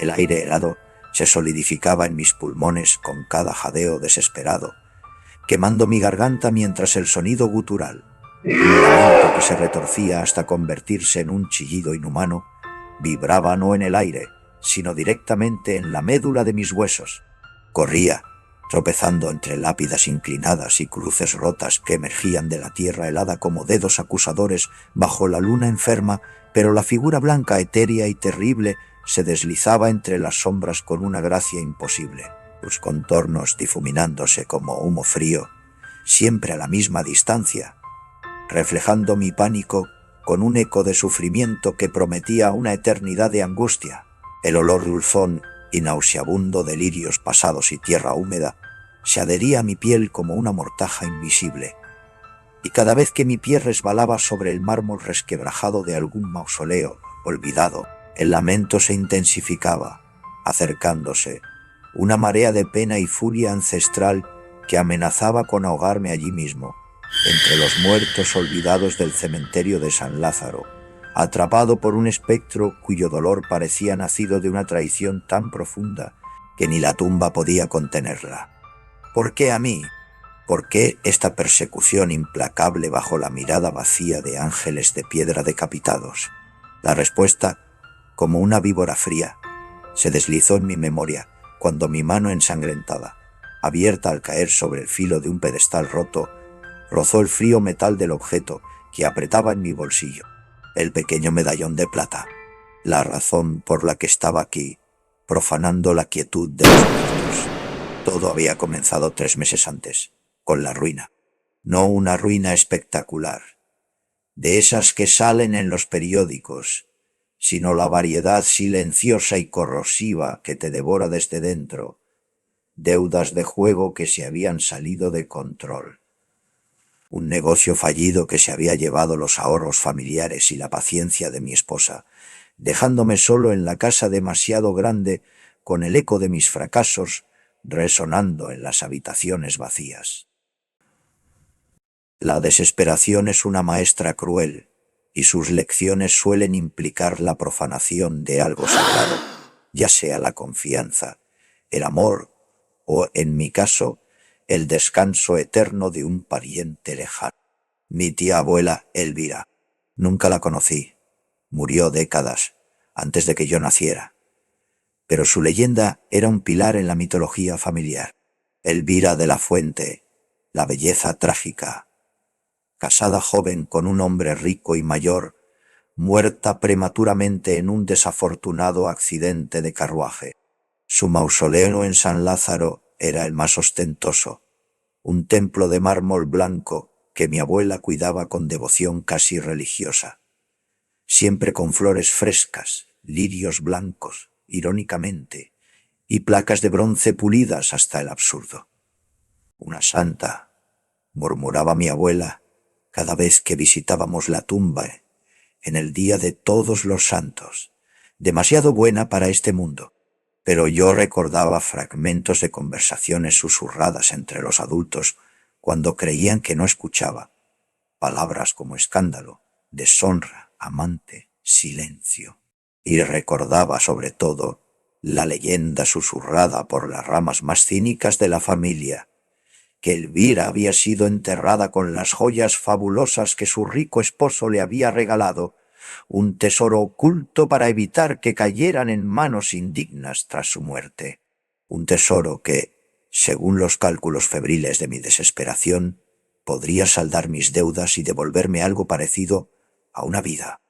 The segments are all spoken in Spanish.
El aire helado se solidificaba en mis pulmones con cada jadeo desesperado, quemando mi garganta mientras el sonido gutural, un lamento que se retorcía hasta convertirse en un chillido inhumano, vibraba no en el aire, sino directamente en la médula de mis huesos. Corría, tropezando entre lápidas inclinadas y cruces rotas que emergían de la tierra helada como dedos acusadores bajo la luna enferma, pero la figura blanca, etérea y terrible se deslizaba entre las sombras con una gracia imposible, sus contornos difuminándose como humo frío, siempre a la misma distancia, reflejando mi pánico con un eco de sufrimiento que prometía una eternidad de angustia. El olor dulzón y nauseabundo de lirios pasados y tierra húmeda se adhería a mi piel como una mortaja invisible, y cada vez que mi pie resbalaba sobre el mármol resquebrajado de algún mausoleo olvidado, el lamento se intensificaba, acercándose, una marea de pena y furia ancestral que amenazaba con ahogarme allí mismo, entre los muertos olvidados del cementerio de San Lázaro, atrapado por un espectro cuyo dolor parecía nacido de una traición tan profunda que ni la tumba podía contenerla. ¿Por qué a mí? ¿Por qué esta persecución implacable bajo la mirada vacía de ángeles de piedra decapitados? La respuesta, como una víbora fría, se deslizó en mi memoria cuando mi mano ensangrentada, abierta al caer sobre el filo de un pedestal roto, rozó el frío metal del objeto que apretaba en mi bolsillo, el pequeño medallón de plata, la razón por la que estaba aquí, profanando la quietud de los muertos. Todo había comenzado 3 meses antes, con la ruina. No una ruina espectacular, de esas que salen en los periódicos, sino la variedad silenciosa y corrosiva que te devora desde dentro, deudas de juego que se habían salido de control. Un negocio fallido que se había llevado los ahorros familiares y la paciencia de mi esposa, dejándome solo en la casa demasiado grande con el eco de mis fracasos resonando en las habitaciones vacías. La desesperación es una maestra cruel y sus lecciones suelen implicar la profanación de algo sagrado, ya sea la confianza, el amor o, en mi caso, el descanso eterno de un pariente lejano. Mi tía abuela Elvira. Nunca la conocí. Murió décadas antes de que yo naciera. Pero su leyenda era un pilar en la mitología familiar. Elvira de la Fuente, la belleza trágica. Casada joven con un hombre rico y mayor, muerta prematuramente en un desafortunado accidente de carruaje. Su mausoleo en San Lázaro era el más ostentoso, un templo de mármol blanco que mi abuela cuidaba con devoción casi religiosa, siempre con flores frescas, lirios blancos, irónicamente, y placas de bronce pulidas hasta el absurdo. Una santa, murmuraba mi abuela cada vez que visitábamos la tumba en el día de Todos los Santos, demasiado buena para este mundo. Pero yo recordaba fragmentos de conversaciones susurradas entre los adultos cuando creían que no escuchaba. Palabras como escándalo, deshonra, amante, silencio. Y recordaba sobre todo la leyenda susurrada por las ramas más cínicas de la familia, que Elvira había sido enterrada con las joyas fabulosas que su rico esposo le había regalado, un tesoro oculto para evitar que cayeran en manos indignas tras su muerte. Un tesoro que, según los cálculos febriles de mi desesperación, podría saldar mis deudas y devolverme algo parecido a una vida.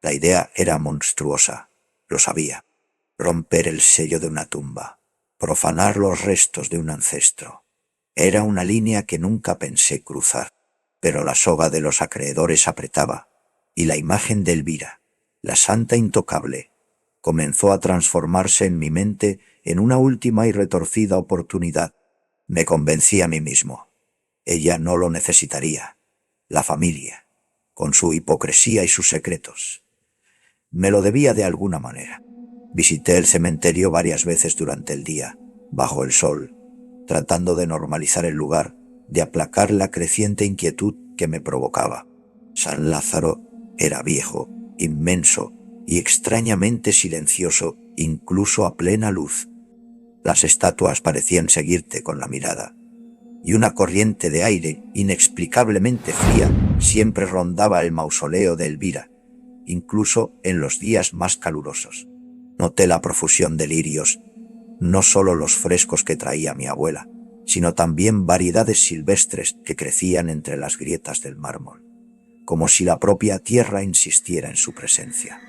La idea era monstruosa, lo sabía. Romper el sello de una tumba, profanar los restos de un ancestro. Era una línea que nunca pensé cruzar, pero la soga de los acreedores apretaba, y la imagen de Elvira, la santa intocable, comenzó a transformarse en mi mente en una última y retorcida oportunidad. Me convencí a mí mismo. Ella no lo necesitaría. La familia, con su hipocresía y sus secretos. Me lo debía de alguna manera. Visité el cementerio varias veces durante el día, bajo el sol, tratando de normalizar el lugar, de aplacar la creciente inquietud que me provocaba. San Lázaro era viejo, inmenso y extrañamente silencioso incluso a plena luz. Las estatuas parecían seguirte con la mirada, y una corriente de aire inexplicablemente fría siempre rondaba el mausoleo de Elvira, incluso en los días más calurosos. Noté la profusión de lirios, no solo los frescos que traía mi abuela, sino también variedades silvestres que crecían entre las grietas del mármol, como si la propia tierra insistiera en su presencia.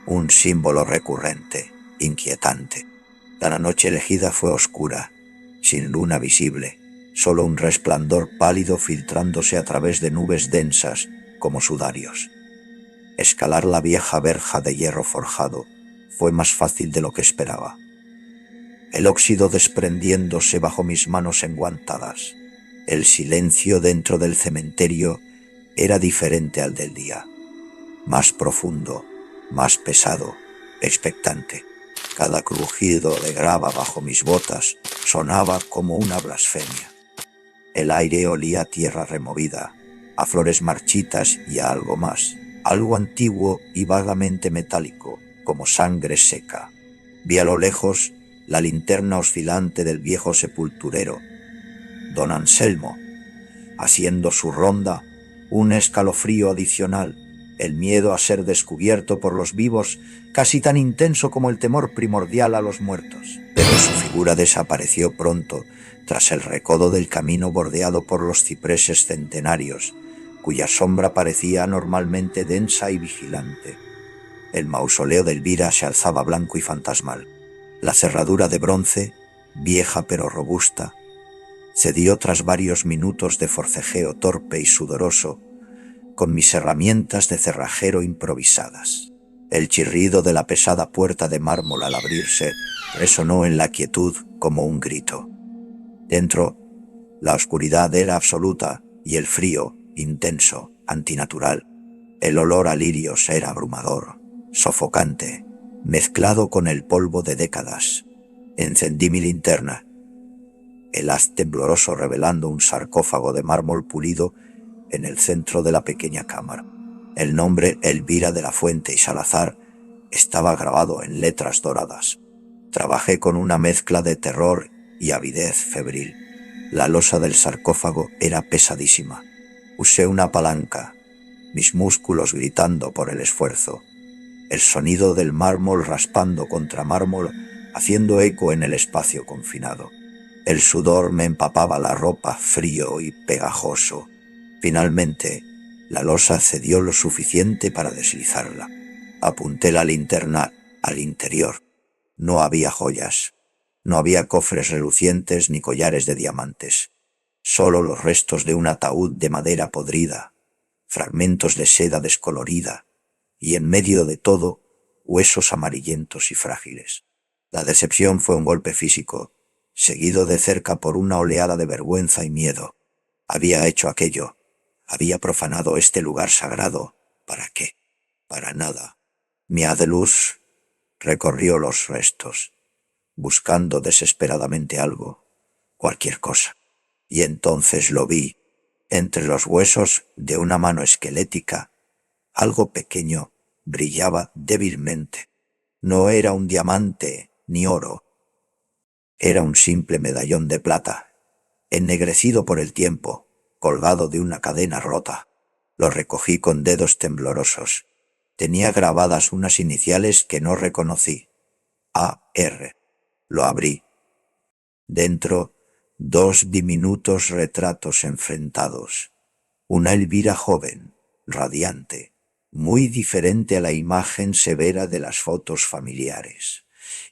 Un símbolo recurrente, inquietante. La noche elegida fue oscura, sin luna visible, solo un resplandor pálido filtrándose a través de nubes densas como sudarios. Escalar la vieja verja de hierro forjado fue más fácil de lo que esperaba. El óxido desprendiéndose bajo mis manos enguantadas. El silencio dentro del cementerio era diferente al del día. Más profundo, más pesado, expectante. Cada crujido de grava bajo mis botas sonaba como una blasfemia. El aire olía a tierra removida, a flores marchitas y a algo más, algo antiguo y vagamente metálico, como sangre seca. Vi a lo lejos la linterna oscilante del viejo sepulturero, don Anselmo, haciendo su ronda, un escalofrío adicional, el miedo a ser descubierto por los vivos, casi tan intenso como el temor primordial a los muertos. Pero su figura desapareció pronto, tras el recodo del camino bordeado por los cipreses centenarios, cuya sombra parecía anormalmente densa y vigilante. El mausoleo de Elvira se alzaba blanco y fantasmal. La cerradura de bronce, vieja pero robusta, cedió tras varios minutos de forcejeo torpe y sudoroso, con mis herramientas de cerrajero improvisadas. El chirrido de la pesada puerta de mármol al abrirse resonó en la quietud como un grito. Dentro, la oscuridad era absoluta y el frío, intenso, antinatural. El olor a lirios era abrumador, sofocante, mezclado con el polvo de décadas. Encendí mi linterna, el haz tembloroso revelando un sarcófago de mármol pulido en el centro de la pequeña cámara. El nombre Elvira de la Fuente y Salazar estaba grabado en letras doradas. Trabajé con una mezcla de terror y avidez febril. La losa del sarcófago era pesadísima. Usé una palanca, mis músculos gritando por el esfuerzo. El sonido del mármol raspando contra mármol haciendo eco en el espacio confinado. El sudor me empapaba la ropa, frío y pegajoso. Finalmente, la losa cedió lo suficiente para deslizarla. Apunté la linterna al interior. No había joyas. No había cofres relucientes ni collares de diamantes. Solo los restos de un ataúd de madera podrida, fragmentos de seda descolorida, y en medio de todo, huesos amarillentos y frágiles. La decepción fue un golpe físico, seguido de cerca por una oleada de vergüenza y miedo. Había hecho aquello. Había profanado este lugar sagrado. ¿Para qué? Para nada. Mi haz de luz recorrió los restos, buscando desesperadamente algo, cualquier cosa. Y entonces lo vi, entre los huesos de una mano esquelética, algo pequeño brillaba débilmente. No era un diamante ni oro. Era un simple medallón de plata, ennegrecido por el tiempo, colgado de una cadena rota. Lo recogí con dedos temblorosos. Tenía grabadas unas iniciales que no reconocí. A.R. Lo abrí. Dentro, dos diminutos retratos enfrentados. Una Elvira joven, radiante, muy diferente a la imagen severa de las fotos familiares.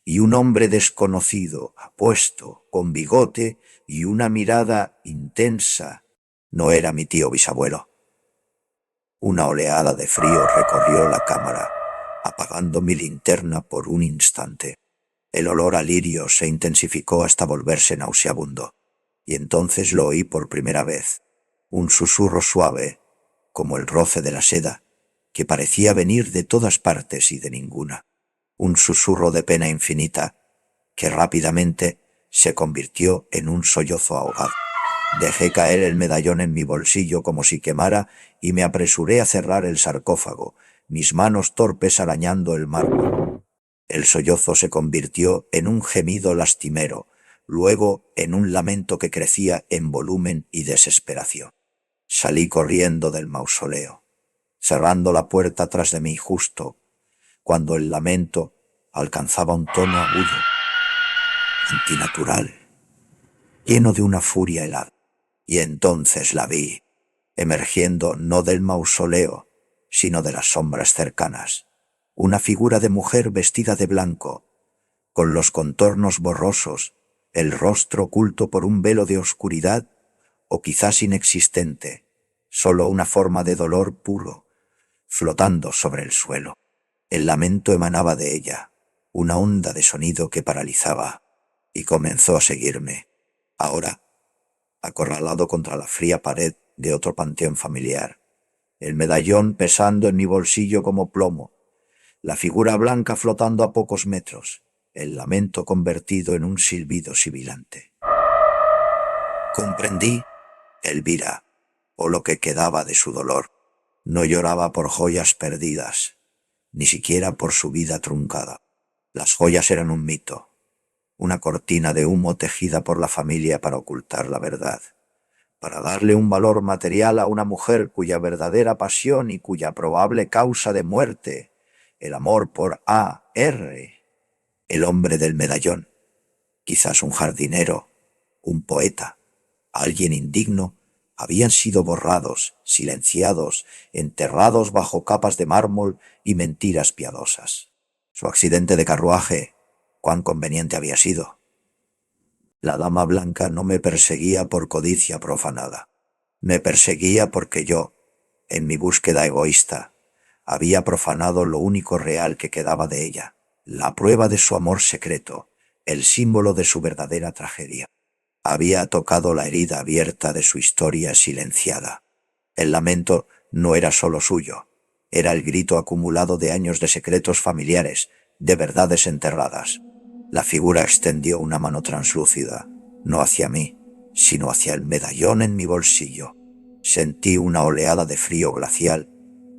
Y un hombre desconocido, apuesto, con bigote y una mirada intensa. No era mi tío bisabuelo. Una oleada de frío recorrió la cámara, apagando mi linterna por un instante. El olor a lirio se intensificó hasta volverse nauseabundo, y entonces lo oí por primera vez, un susurro suave, como el roce de la seda, que parecía venir de todas partes y de ninguna. Un susurro de pena infinita, que rápidamente se convirtió en un sollozo ahogado. Dejé caer el medallón en mi bolsillo como si quemara y me apresuré a cerrar el sarcófago, mis manos torpes arañando el mármol. El sollozo se convirtió en un gemido lastimero, luego en un lamento que crecía en volumen y desesperación. Salí corriendo del mausoleo, cerrando la puerta tras de mí justo cuando el lamento alcanzaba un tono agudo, antinatural, lleno de una furia helada. Y entonces la vi, emergiendo no del mausoleo, sino de las sombras cercanas, una figura de mujer vestida de blanco, con los contornos borrosos, el rostro oculto por un velo de oscuridad, o quizás inexistente, solo una forma de dolor puro, flotando sobre el suelo. El lamento emanaba de ella, una onda de sonido que paralizaba, y comenzó a seguirme. Ahora, acorralado contra la fría pared de otro panteón familiar, el medallón pesando en mi bolsillo como plomo, la figura blanca flotando a pocos metros, el lamento convertido en un silbido sibilante. Comprendí, Elvira, o lo que quedaba de su dolor. No lloraba por joyas perdidas, ni siquiera por su vida truncada. Las joyas eran un mito, una cortina de humo tejida por la familia para ocultar la verdad, para darle un valor material a una mujer cuya verdadera pasión y cuya probable causa de muerte, el amor por A.R., el hombre del medallón, quizás un jardinero, un poeta, alguien indigno, habían sido borrados, silenciados, enterrados bajo capas de mármol y mentiras piadosas. Su accidente de carruaje, cuán conveniente había sido. La dama blanca no me perseguía por codicia profanada. Me perseguía porque yo, en mi búsqueda egoísta, había profanado lo único real que quedaba de ella, la prueba de su amor secreto, el símbolo de su verdadera tragedia. Había tocado la herida abierta de su historia silenciada. El lamento no era solo suyo, era el grito acumulado de años de secretos familiares, de verdades enterradas. La figura extendió una mano translúcida, no hacia mí, sino hacia el medallón en mi bolsillo. Sentí una oleada de frío glacial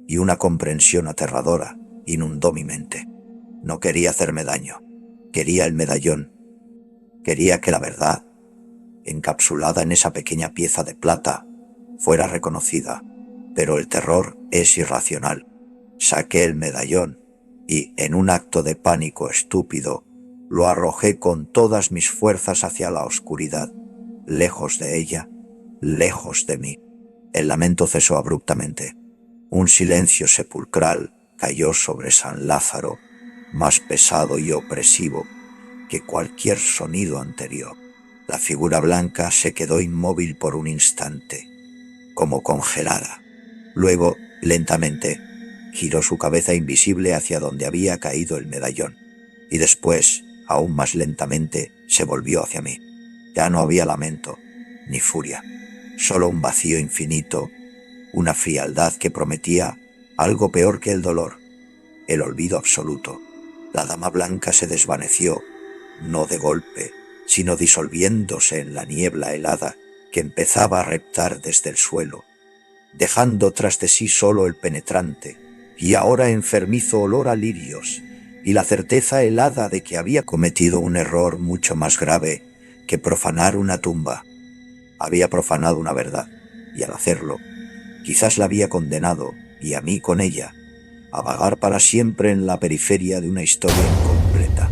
y una comprensión aterradora inundó mi mente. No quería hacerme daño, quería el medallón, quería que la verdad, encapsulada en esa pequeña pieza de plata, fuera reconocida, pero el terror es irracional. Saqué el medallón y, en un acto de pánico estúpido, lo arrojé con todas mis fuerzas hacia la oscuridad, lejos de ella, lejos de mí. El lamento cesó abruptamente. Un silencio sepulcral cayó sobre San Lázaro, más pesado y opresivo que cualquier sonido anterior. La figura blanca se quedó inmóvil por un instante, como congelada. Luego, lentamente, giró su cabeza invisible hacia donde había caído el medallón, y después, aún más lentamente, se volvió hacia mí. Ya no había lamento, ni furia, solo un vacío infinito, una frialdad que prometía algo peor que el dolor, el olvido absoluto. La dama blanca se desvaneció, no de golpe, sino disolviéndose en la niebla helada que empezaba a reptar desde el suelo, dejando tras de sí solo el penetrante y ahora enfermizo olor a lirios y la certeza helada de que había cometido un error mucho más grave que profanar una tumba. Había profanado una verdad, y al hacerlo, quizás la había condenado, y a mí con ella, a vagar para siempre en la periferia de una historia incompleta.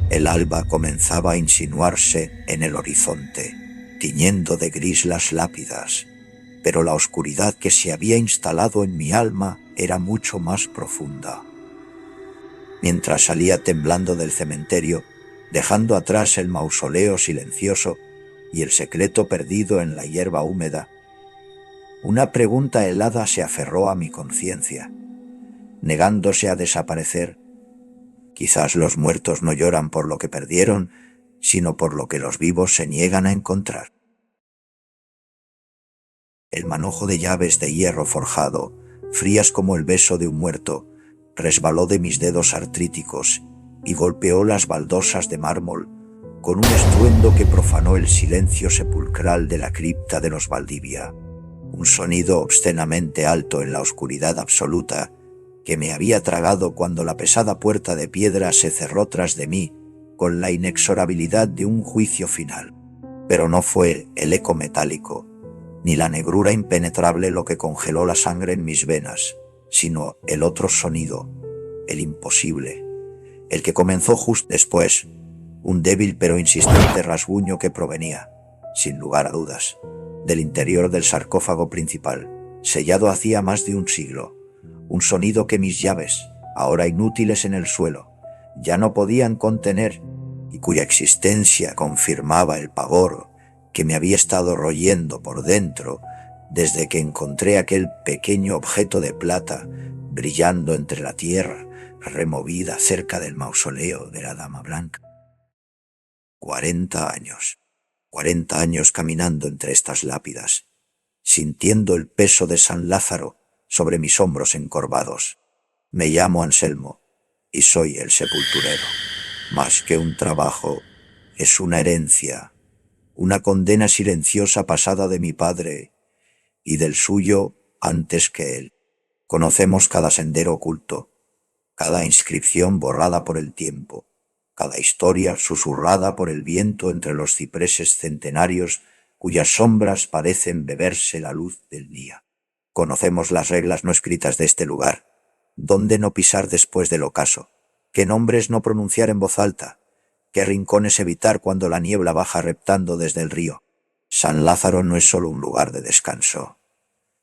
El alba comenzaba a insinuarse en el horizonte, tiñendo de gris las lápidas, pero la oscuridad que se había instalado en mi alma era mucho más profunda. Mientras salía temblando del cementerio, dejando atrás el mausoleo silencioso y el secreto perdido en la hierba húmeda, una pregunta helada se aferró a mi conciencia, negándose a desaparecer. Quizás los muertos no lloran por lo que perdieron, sino por lo que los vivos se niegan a encontrar. El manojo de llaves de hierro forjado, frías como el beso de un muerto, resbaló de mis dedos artríticos y golpeó las baldosas de mármol con un estruendo que profanó el silencio sepulcral de la cripta de los Valdivia, un sonido obscenamente alto en la oscuridad absoluta que me había tragado cuando la pesada puerta de piedra se cerró tras de mí con la inexorabilidad de un juicio final. Pero no fue el eco metálico, ni la negrura impenetrable lo que congeló la sangre en mis venas, sino el otro sonido, el imposible, el que comenzó justo después, un débil pero insistente rasguño que provenía, sin lugar a dudas, del interior del sarcófago principal, sellado hacía más de un siglo, un sonido que mis llaves, ahora inútiles en el suelo, ya no podían contener y cuya existencia confirmaba el pavor que me había estado royendo por dentro desde que encontré aquel pequeño objeto de plata brillando entre la tierra removida cerca del mausoleo de la Dama Blanca. 40 años, 40 años caminando entre estas lápidas, sintiendo el peso de San Lázaro sobre mis hombros encorvados. Me llamo Anselmo y soy el sepulturero. Más que un trabajo, es una herencia, una condena silenciosa pasada de mi padre y del suyo antes que él. Conocemos cada sendero oculto, cada inscripción borrada por el tiempo, cada historia susurrada por el viento entre los cipreses centenarios cuyas sombras parecen beberse la luz del día. Conocemos las reglas no escritas de este lugar, dónde no pisar después del ocaso, qué nombres no pronunciar en voz alta, qué rincones evitar cuando la niebla baja reptando desde el río. San Lázaro no es solo un lugar de descanso,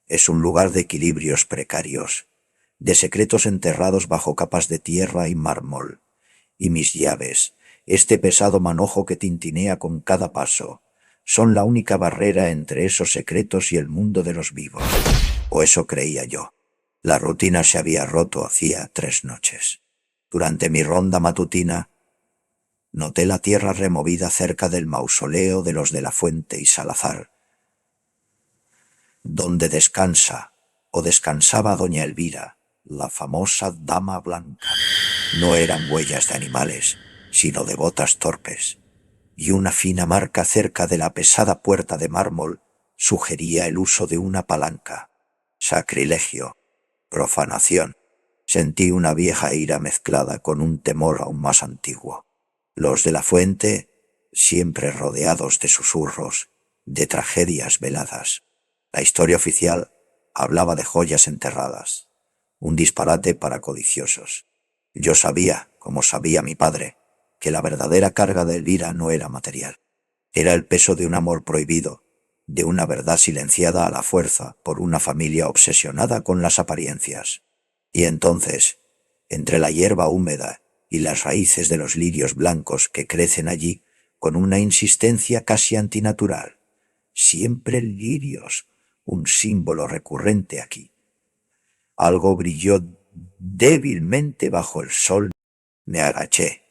es un lugar de equilibrios precarios, de secretos enterrados bajo capas de tierra y mármol, y mis llaves, este pesado manojo que tintinea con cada paso, son la única barrera entre esos secretos y el mundo de los vivos. O eso creía yo. La rutina se había roto hacía 3 noches. Durante mi ronda matutina, noté la tierra removida cerca del mausoleo de los de la Fuente y Salazar, donde descansa o descansaba doña Elvira, la famosa Dama Blanca. No eran huellas de animales, sino de botas torpes, y una fina marca cerca de la pesada puerta de mármol sugería el uso de una palanca. Sacrilegio, profanación. Sentí una vieja ira mezclada con un temor aún más antiguo. Los de la Fuente, siempre rodeados de susurros, de tragedias veladas. La historia oficial hablaba de joyas enterradas, un disparate para codiciosos. Yo sabía, como sabía mi padre, que la verdadera carga de Elvira no era material. Era el peso de un amor prohibido, de una verdad silenciada a la fuerza por una familia obsesionada con las apariencias. Y entonces, entre la hierba húmeda y las raíces de los lirios blancos que crecen allí con una insistencia casi antinatural, siempre lirios, un símbolo recurrente aquí. Algo brilló débilmente bajo el sol. Me agaché,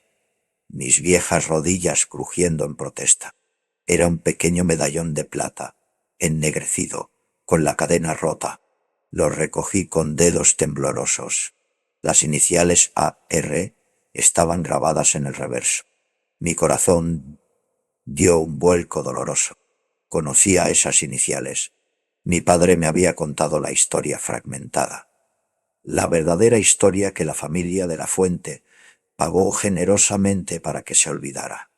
mis viejas rodillas crujiendo en protesta. Era un pequeño medallón de plata, ennegrecido, con la cadena rota. Lo recogí con dedos temblorosos. Las iniciales AR estaban grabadas en el reverso. Mi corazón dio un vuelco doloroso. Conocía esas iniciales. Mi padre me había contado la historia fragmentada. La verdadera historia que la familia de la Fuente pagó generosamente para que se olvidara.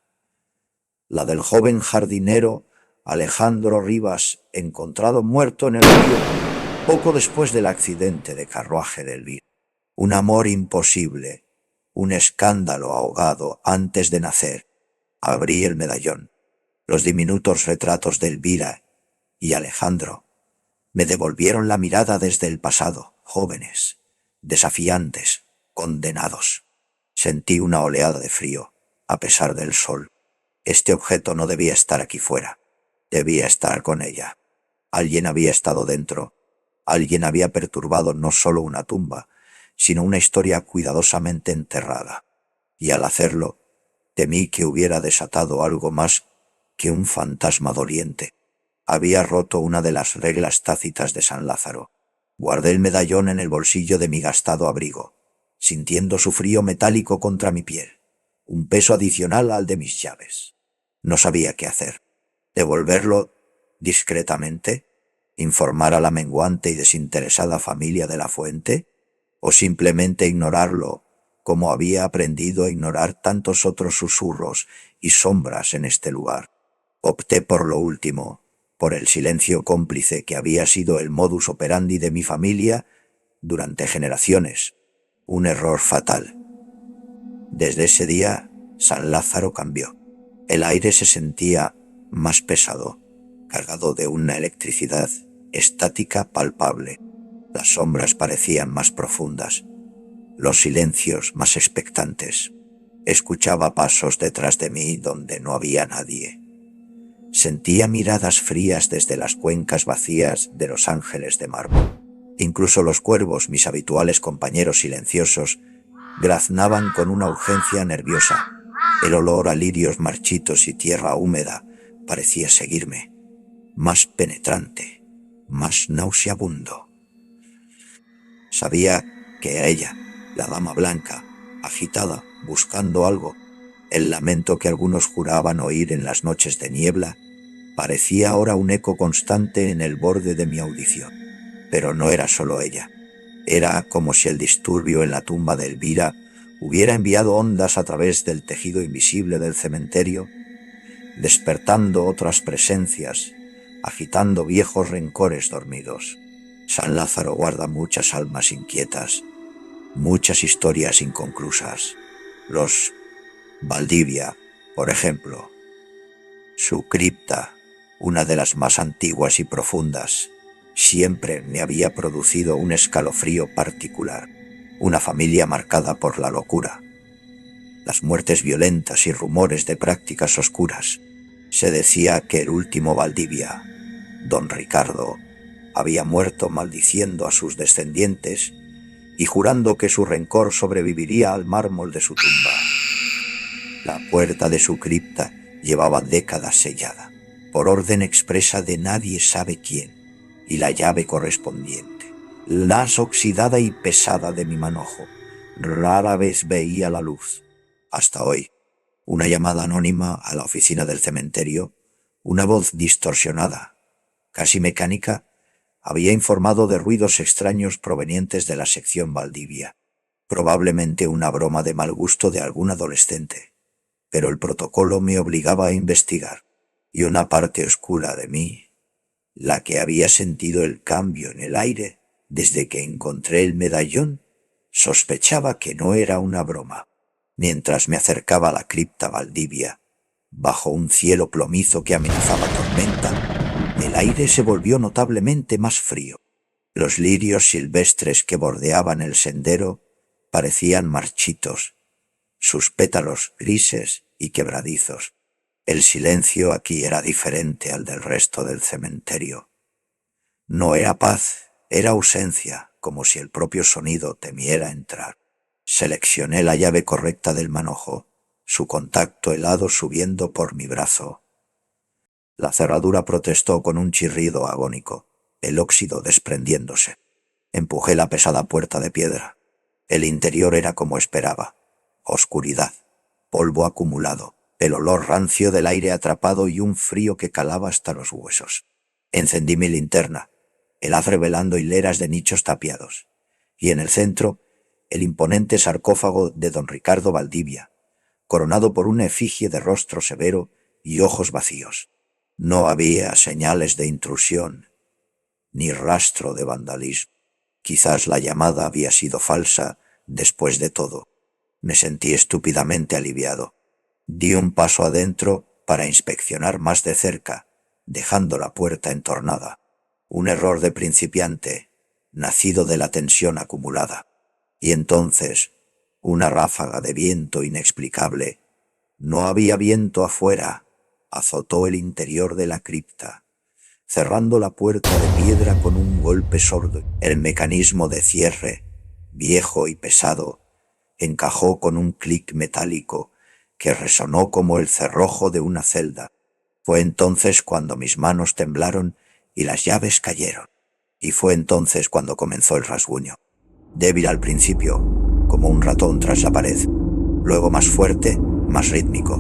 La del joven jardinero Alejandro Rivas, encontrado muerto en el río poco después del accidente de carruaje de Elvira. Un amor imposible, un escándalo ahogado antes de nacer. Abrí el medallón. Los diminutos retratos de Elvira y Alejandro me devolvieron la mirada desde el pasado, jóvenes, desafiantes, condenados. Sentí una oleada de frío, a pesar del sol. Este objeto no debía estar aquí fuera. Debía estar con ella. Alguien había estado dentro. Alguien había perturbado no solo una tumba, sino una historia cuidadosamente enterrada. Y al hacerlo, temí que hubiera desatado algo más que un fantasma doliente. Había roto una de las reglas tácitas de San Lázaro. Guardé el medallón en el bolsillo de mi gastado abrigo, sintiendo su frío metálico contra mi piel, un peso adicional al de mis llaves. No sabía qué hacer. ¿Devolverlo discretamente? ¿Informar a la menguante y desinteresada familia de la Fuente? o simplemente ignorarlo, como había aprendido a ignorar tantos otros susurros y sombras en este lugar. Opté por lo último, por el silencio cómplice que había sido el modus operandi de mi familia durante generaciones. Un error fatal. Desde ese día, San Lázaro cambió. El aire se sentía más pesado, cargado de una electricidad estática palpable. Las sombras parecían más profundas, los silencios más expectantes. Escuchaba pasos detrás de mí donde no había nadie. Sentía miradas frías desde las cuencas vacías de los ángeles de mármol. Incluso los cuervos, mis habituales compañeros silenciosos, graznaban con una urgencia nerviosa. El olor a lirios marchitos y tierra húmeda parecía seguirme, más penetrante, más nauseabundo. Sabía que a ella, la dama blanca, agitada, buscando algo, el lamento que algunos juraban oír en las noches de niebla, parecía ahora un eco constante en el borde de mi audición. Pero no era solo ella. Era como si el disturbio en la tumba de Elvira hubiera enviado ondas a través del tejido invisible del cementerio, despertando otras presencias, agitando viejos rencores dormidos. San Lázaro guarda muchas almas inquietas, muchas historias inconclusas. Los Valdivia, por ejemplo. Su cripta, una de las más antiguas y profundas, siempre me había producido un escalofrío particular. Una familia marcada por la locura, las muertes violentas y rumores de prácticas oscuras. Se decía que el último Valdivia, don Ricardo, había muerto maldiciendo a sus descendientes y jurando que su rencor sobreviviría al mármol de su tumba. La puerta de su cripta llevaba décadas sellada, por orden expresa de nadie sabe quién, y la llave correspondiente, la oxidada y pesada de mi manojo, rara vez veía la luz. Hasta hoy, una llamada anónima a la oficina del cementerio, una voz distorsionada, casi mecánica, había informado de ruidos extraños provenientes de la sección Valdivia, probablemente una broma de mal gusto de algún adolescente, pero el protocolo me obligaba a investigar, y una parte oscura de mí, la que había sentido el cambio en el aire desde que encontré el medallón, sospechaba que no era una broma. Mientras me acercaba a la cripta Valdivia, bajo un cielo plomizo que amenazaba tormenta, el aire se volvió notablemente más frío. Los lirios silvestres que bordeaban el sendero parecían marchitos, sus pétalos grises y quebradizos. El silencio aquí era diferente al del resto del cementerio. No era paz, era ausencia, como si el propio sonido temiera entrar. Seleccioné la llave correcta del manojo, su contacto helado subiendo por mi brazo. La cerradura protestó con un chirrido agónico, el óxido desprendiéndose. Empujé la pesada puerta de piedra. El interior era como esperaba: oscuridad, polvo acumulado, el olor rancio del aire atrapado y un frío que calaba hasta los huesos. Encendí mi linterna, el haz revelando hileras de nichos tapiados, y en el centro, el imponente sarcófago de don Ricardo Valdivia, coronado por una efigie de rostro severo y ojos vacíos. No había señales de intrusión, ni rastro de vandalismo. Quizás la llamada había sido falsa después de todo. Me sentí estúpidamente aliviado. Di un paso adentro para inspeccionar más de cerca, dejando la puerta entornada. Un error de principiante, nacido de la tensión acumulada. Y entonces, una ráfaga de viento inexplicable, no había viento afuera, azotó el interior de la cripta, cerrando la puerta de piedra con un golpe sordo. El mecanismo de cierre, viejo y pesado, encajó con un clic metálico que resonó como el cerrojo de una celda. Fue entonces cuando mis manos temblaron y las llaves cayeron. Y fue entonces cuando comenzó el rasguño. Débil al principio, como un ratón tras la pared. Luego más fuerte, más rítmico.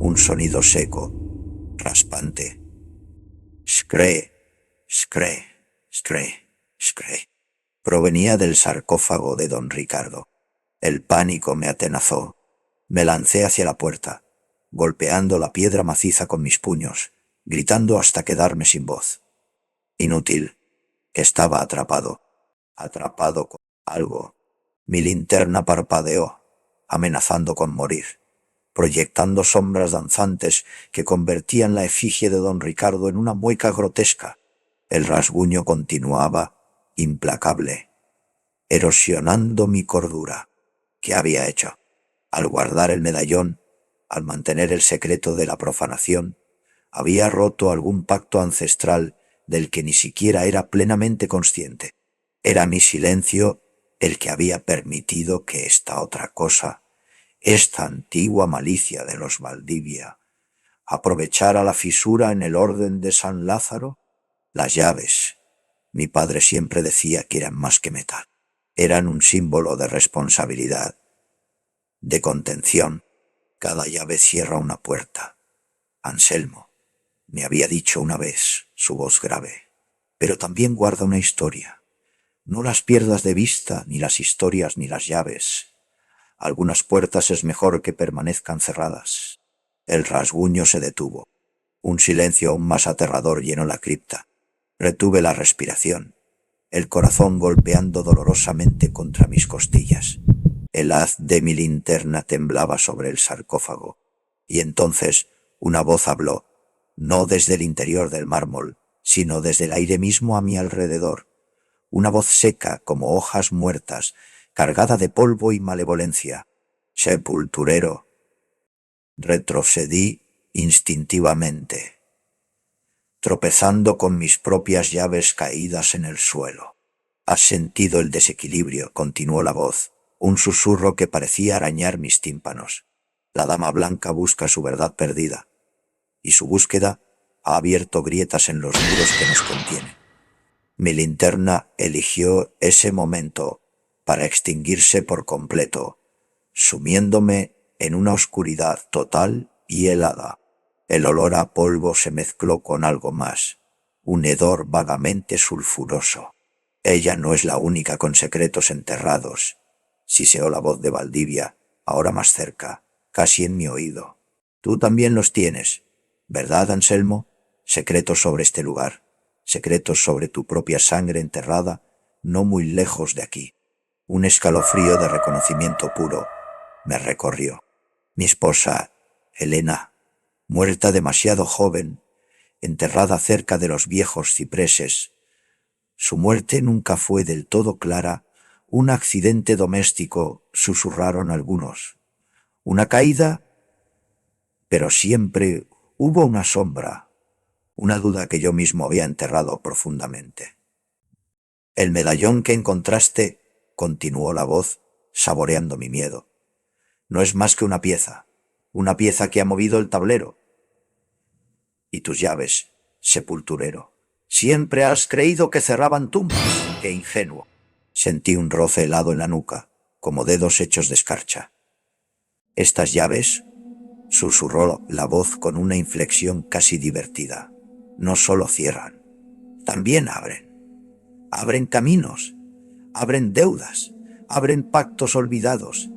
Un sonido seco, raspante. Scree, scree, scree, scree. Provenía del sarcófago de don Ricardo. El pánico me atenazó. Me lancé hacia la puerta, golpeando la piedra maciza con mis puños, gritando hasta quedarme sin voz. Inútil. Estaba atrapado con algo. Mi linterna parpadeó, amenazando con morir, proyectando sombras danzantes que convertían la efigie de don Ricardo en una mueca grotesca. El rasguño continuaba, implacable, erosionando mi cordura. ¿Qué había hecho? Al guardar el medallón, al mantener el secreto de la profanación, había roto algún pacto ancestral del que ni siquiera era plenamente consciente. Era mi silencio el que había permitido que esta otra cosa, esta antigua malicia de los Valdivia, aprovechara la fisura en el orden de San Lázaro. Las llaves, mi padre siempre decía que eran más que metal. Eran un símbolo de responsabilidad, de contención. Cada llave cierra una puerta. Anselmo, me había dicho una vez, su voz grave, pero también guarda una historia. No las pierdas de vista, ni las historias ni las llaves. Algunas puertas es mejor que permanezcan cerradas. El rasguño se detuvo. Un silencio aún más aterrador llenó la cripta. Retuve la respiración, el corazón golpeando dolorosamente contra mis costillas. El haz de mi linterna temblaba sobre el sarcófago. Y entonces una voz habló, no desde el interior del mármol, sino desde el aire mismo a mi alrededor. Una voz seca como hojas muertas, cargada de polvo y malevolencia. Sepulturero. Retrocedí instintivamente, tropezando con mis propias llaves caídas en el suelo. «¿Has sentido el desequilibrio?», continuó la voz, un susurro que parecía arañar mis tímpanos. «La dama blanca busca su verdad perdida, y su búsqueda ha abierto grietas en los muros que nos contienen. Mi linterna eligió ese momento para extinguirse por completo, sumiéndome en una oscuridad total y helada. El olor a polvo se mezcló con algo más, un hedor vagamente sulfuroso. Ella no es la única con secretos enterrados», siseó la voz de Valdivia, ahora más cerca, casi en mi oído. «Tú también los tienes, ¿verdad, Anselmo? Secretos sobre este lugar, secretos sobre tu propia sangre enterrada, no muy lejos de aquí». Un escalofrío de reconocimiento puro me recorrió. Mi esposa, Helena, muerta demasiado joven, enterrada cerca de los viejos cipreses. Su muerte nunca fue del todo clara. Un accidente doméstico, susurraron algunos. Una caída, pero siempre hubo una sombra, una duda que yo mismo había enterrado profundamente. «El medallón que encontraste», continuó la voz, saboreando mi miedo, «no es más que una pieza que ha movido el tablero. Y tus llaves, sepulturero. Siempre has creído que cerraban tumbas. ¡Qué ingenuo!». Sentí un roce helado en la nuca, como dedos hechos de escarcha. «Estas llaves», susurró la voz con una inflexión casi divertida, «no solo cierran, también abren. Abren caminos, abren deudas, abren pactos olvidados.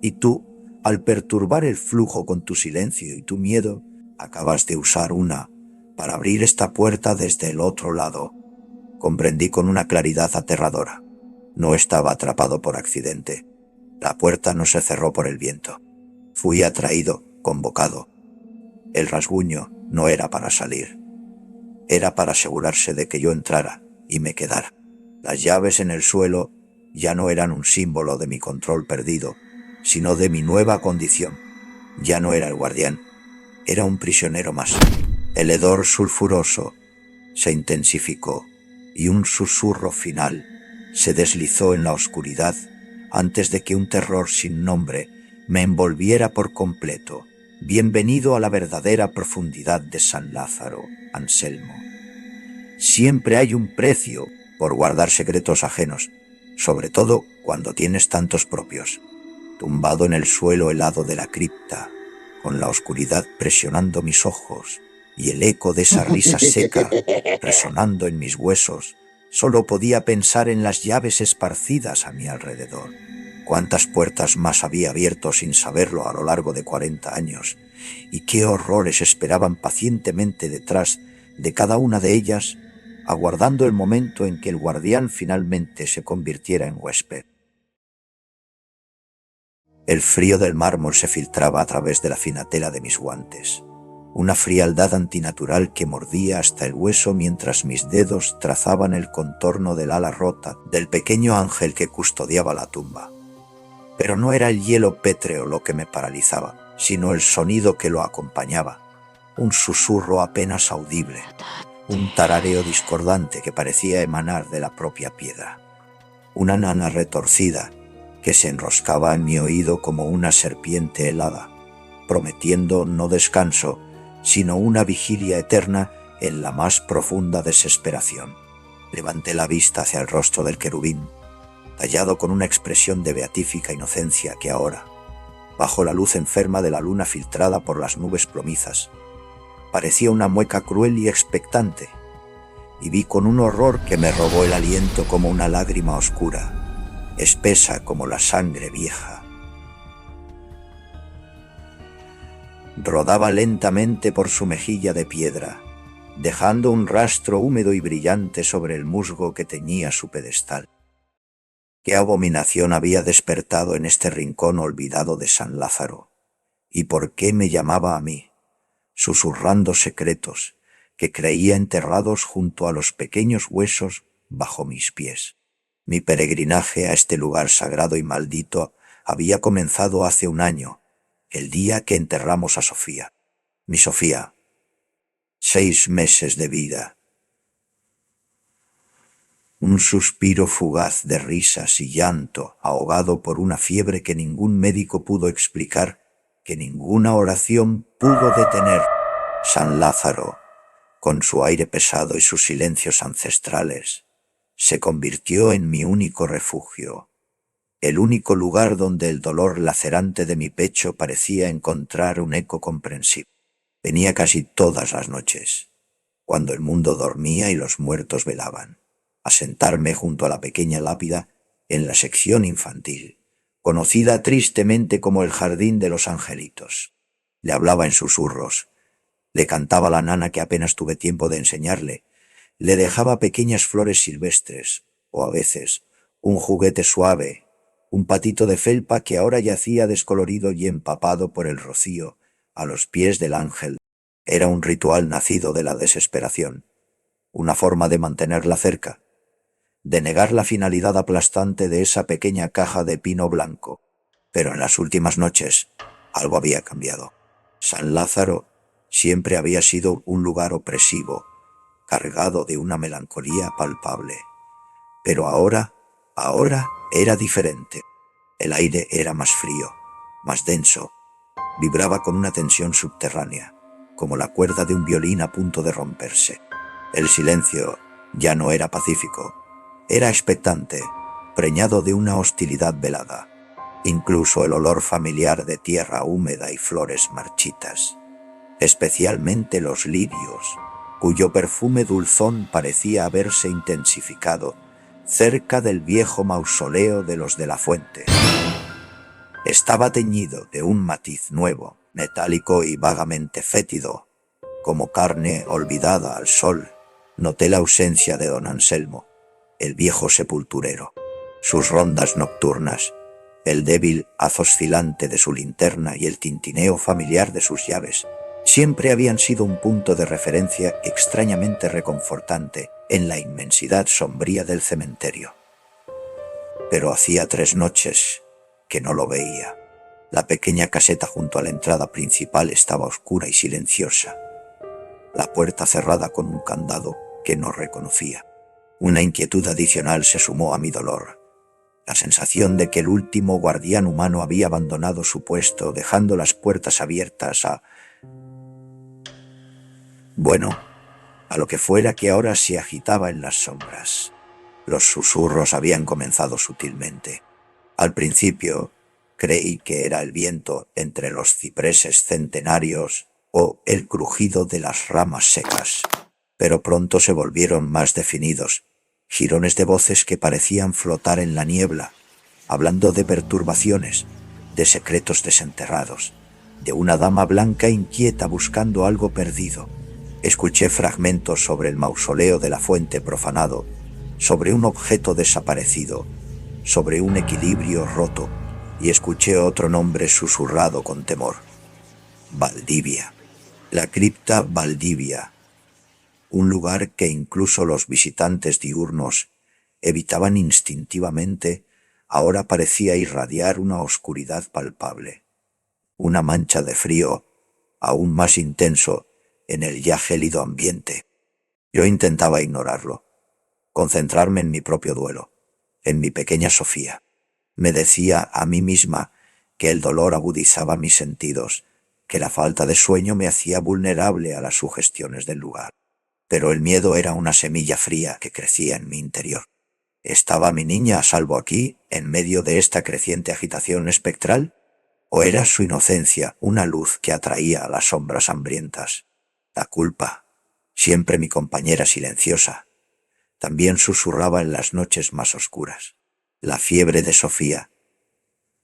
Y tú, al perturbar el flujo con tu silencio y tu miedo, acabas de usar una para abrir esta puerta desde el otro lado». Comprendí con una claridad aterradora. No estaba atrapado por accidente. La puerta no se cerró por el viento. Fui atraído, convocado. El rasguño no era para salir. Era para asegurarse de que yo entrara y me quedara. Las llaves en el suelo ya no eran un símbolo de mi control perdido, sino de mi nueva condición. Ya no era el guardián, era un prisionero más. El hedor sulfuroso se intensificó y un susurro final se deslizó en la oscuridad antes de que un terror sin nombre me envolviera por completo. «Bienvenido a la verdadera profundidad de San Lázaro, Anselmo. Siempre hay un precio por guardar secretos ajenos, sobre todo cuando tienes tantos propios». Tumbado en el suelo helado de la cripta, con la oscuridad presionando mis ojos y el eco de esa risa seca resonando en mis huesos, Solo podía pensar en las llaves esparcidas a mi alrededor. Cuántas puertas más había abierto sin saberlo a lo largo de 40 años, y qué horrores esperaban pacientemente detrás de cada una de ellas, aguardando el momento en que el guardián finalmente se convirtiera en huésped. El frío del mármol se filtraba a través de la fina tela de mis guantes, una frialdad antinatural que mordía hasta el hueso mientras mis dedos trazaban el contorno del ala rota del pequeño ángel que custodiaba la tumba. Pero no era el hielo pétreo lo que me paralizaba, sino el sonido que lo acompañaba, un susurro apenas audible, un tarareo discordante que parecía emanar de la propia piedra. Una nana retorcida que se enroscaba en mi oído como una serpiente helada, prometiendo no descanso, sino una vigilia eterna en la más profunda desesperación. Levanté la vista hacia el rostro del querubín, tallado con una expresión de beatífica inocencia que ahora, bajo la luz enferma de la luna filtrada por las nubes plomizas, parecía una mueca cruel y expectante, y vi con un horror que me robó el aliento como una lágrima oscura, espesa como la sangre vieja. Rodaba lentamente por su mejilla de piedra, dejando un rastro húmedo y brillante sobre el musgo que teñía su pedestal. ¿Qué abominación había despertado en este rincón olvidado de San Lázaro? ¿Y por qué me llamaba a mí, susurrando secretos que creía enterrados junto a los pequeños huesos bajo mis pies? Mi peregrinaje a este lugar sagrado y maldito había comenzado hace un año, el día que enterramos a Sofía. Mi Sofía, 6 meses de vida. Un suspiro fugaz de risas y llanto, ahogado por una fiebre que ningún médico pudo explicar, que ninguna oración pudo detener. San Lázaro, con su aire pesado y sus silencios ancestrales, se convirtió en mi único refugio, el único lugar donde el dolor lacerante de mi pecho parecía encontrar un eco comprensible. Venía casi todas las noches, cuando el mundo dormía y los muertos velaban, a sentarme junto a la pequeña lápida en la sección infantil, conocida tristemente como el Jardín de los Angelitos. Le hablaba en susurros, le cantaba la nana que apenas tuve tiempo de enseñarle, le dejaba pequeñas flores silvestres, o a veces un juguete suave, un patito de felpa que ahora yacía descolorido y empapado por el rocío a los pies del ángel. Era un ritual nacido de la desesperación, una forma de mantenerla cerca, de negar la finalidad aplastante de esa pequeña caja de pino blanco. Pero en las últimas noches algo había cambiado. San Lázaro siempre había sido un lugar opresivo, cargado de una melancolía palpable. Pero ahora era diferente. El aire era más frío, más denso, vibraba con una tensión subterránea, como la cuerda de un violín a punto de romperse. El silencio ya no era pacífico, era expectante, preñado de una hostilidad velada. Incluso el olor familiar de tierra húmeda y flores marchitas, especialmente los lirios, cuyo perfume dulzón parecía haberse intensificado cerca del viejo mausoleo de los de la Fuente. Estaba teñido de un matiz nuevo, metálico y vagamente fétido, como carne olvidada al sol. Noté la ausencia de don Anselmo, el viejo sepulturero, sus rondas nocturnas, el débil haz oscilante de su linterna y el tintineo familiar de sus llaves. Siempre habían sido un punto de referencia extrañamente reconfortante en la inmensidad sombría del cementerio. Pero hacía 3 noches que no lo veía. La pequeña caseta junto a la entrada principal estaba oscura y silenciosa, la puerta cerrada con un candado que no reconocía. Una inquietud adicional se sumó a mi dolor, la sensación de que el último guardián humano había abandonado su puesto, dejando las puertas abiertas a lo que fuera que ahora se agitaba en las sombras. Los susurros habían comenzado sutilmente. Al principio creí que era el viento entre los cipreses centenarios o el crujido de las ramas secas, pero pronto se volvieron más definidos jirones de voces que parecían flotar en la niebla, hablando de perturbaciones, de secretos desenterrados, de una dama blanca inquieta buscando algo perdido. Escuché fragmentos sobre el mausoleo de la fuente profanado, sobre un objeto desaparecido, sobre un equilibrio roto, y escuché otro nombre susurrado con temor. Valdivia. La cripta Valdivia. Un lugar que incluso los visitantes diurnos evitaban instintivamente, ahora parecía irradiar una oscuridad palpable, una mancha de frío aún más intenso en el ya gélido ambiente. Yo intentaba ignorarlo, concentrarme en mi propio duelo, en mi pequeña Sofía. Me decía a mí misma que el dolor agudizaba mis sentidos, que la falta de sueño me hacía vulnerable a las sugestiones del lugar. Pero el miedo era una semilla fría que crecía en mi interior. ¿Estaba mi niña a salvo aquí, en medio de esta creciente agitación espectral? ¿O era su inocencia una luz que atraía a las sombras hambrientas? La culpa, siempre mi compañera silenciosa, también susurraba en las noches más oscuras. La fiebre de Sofía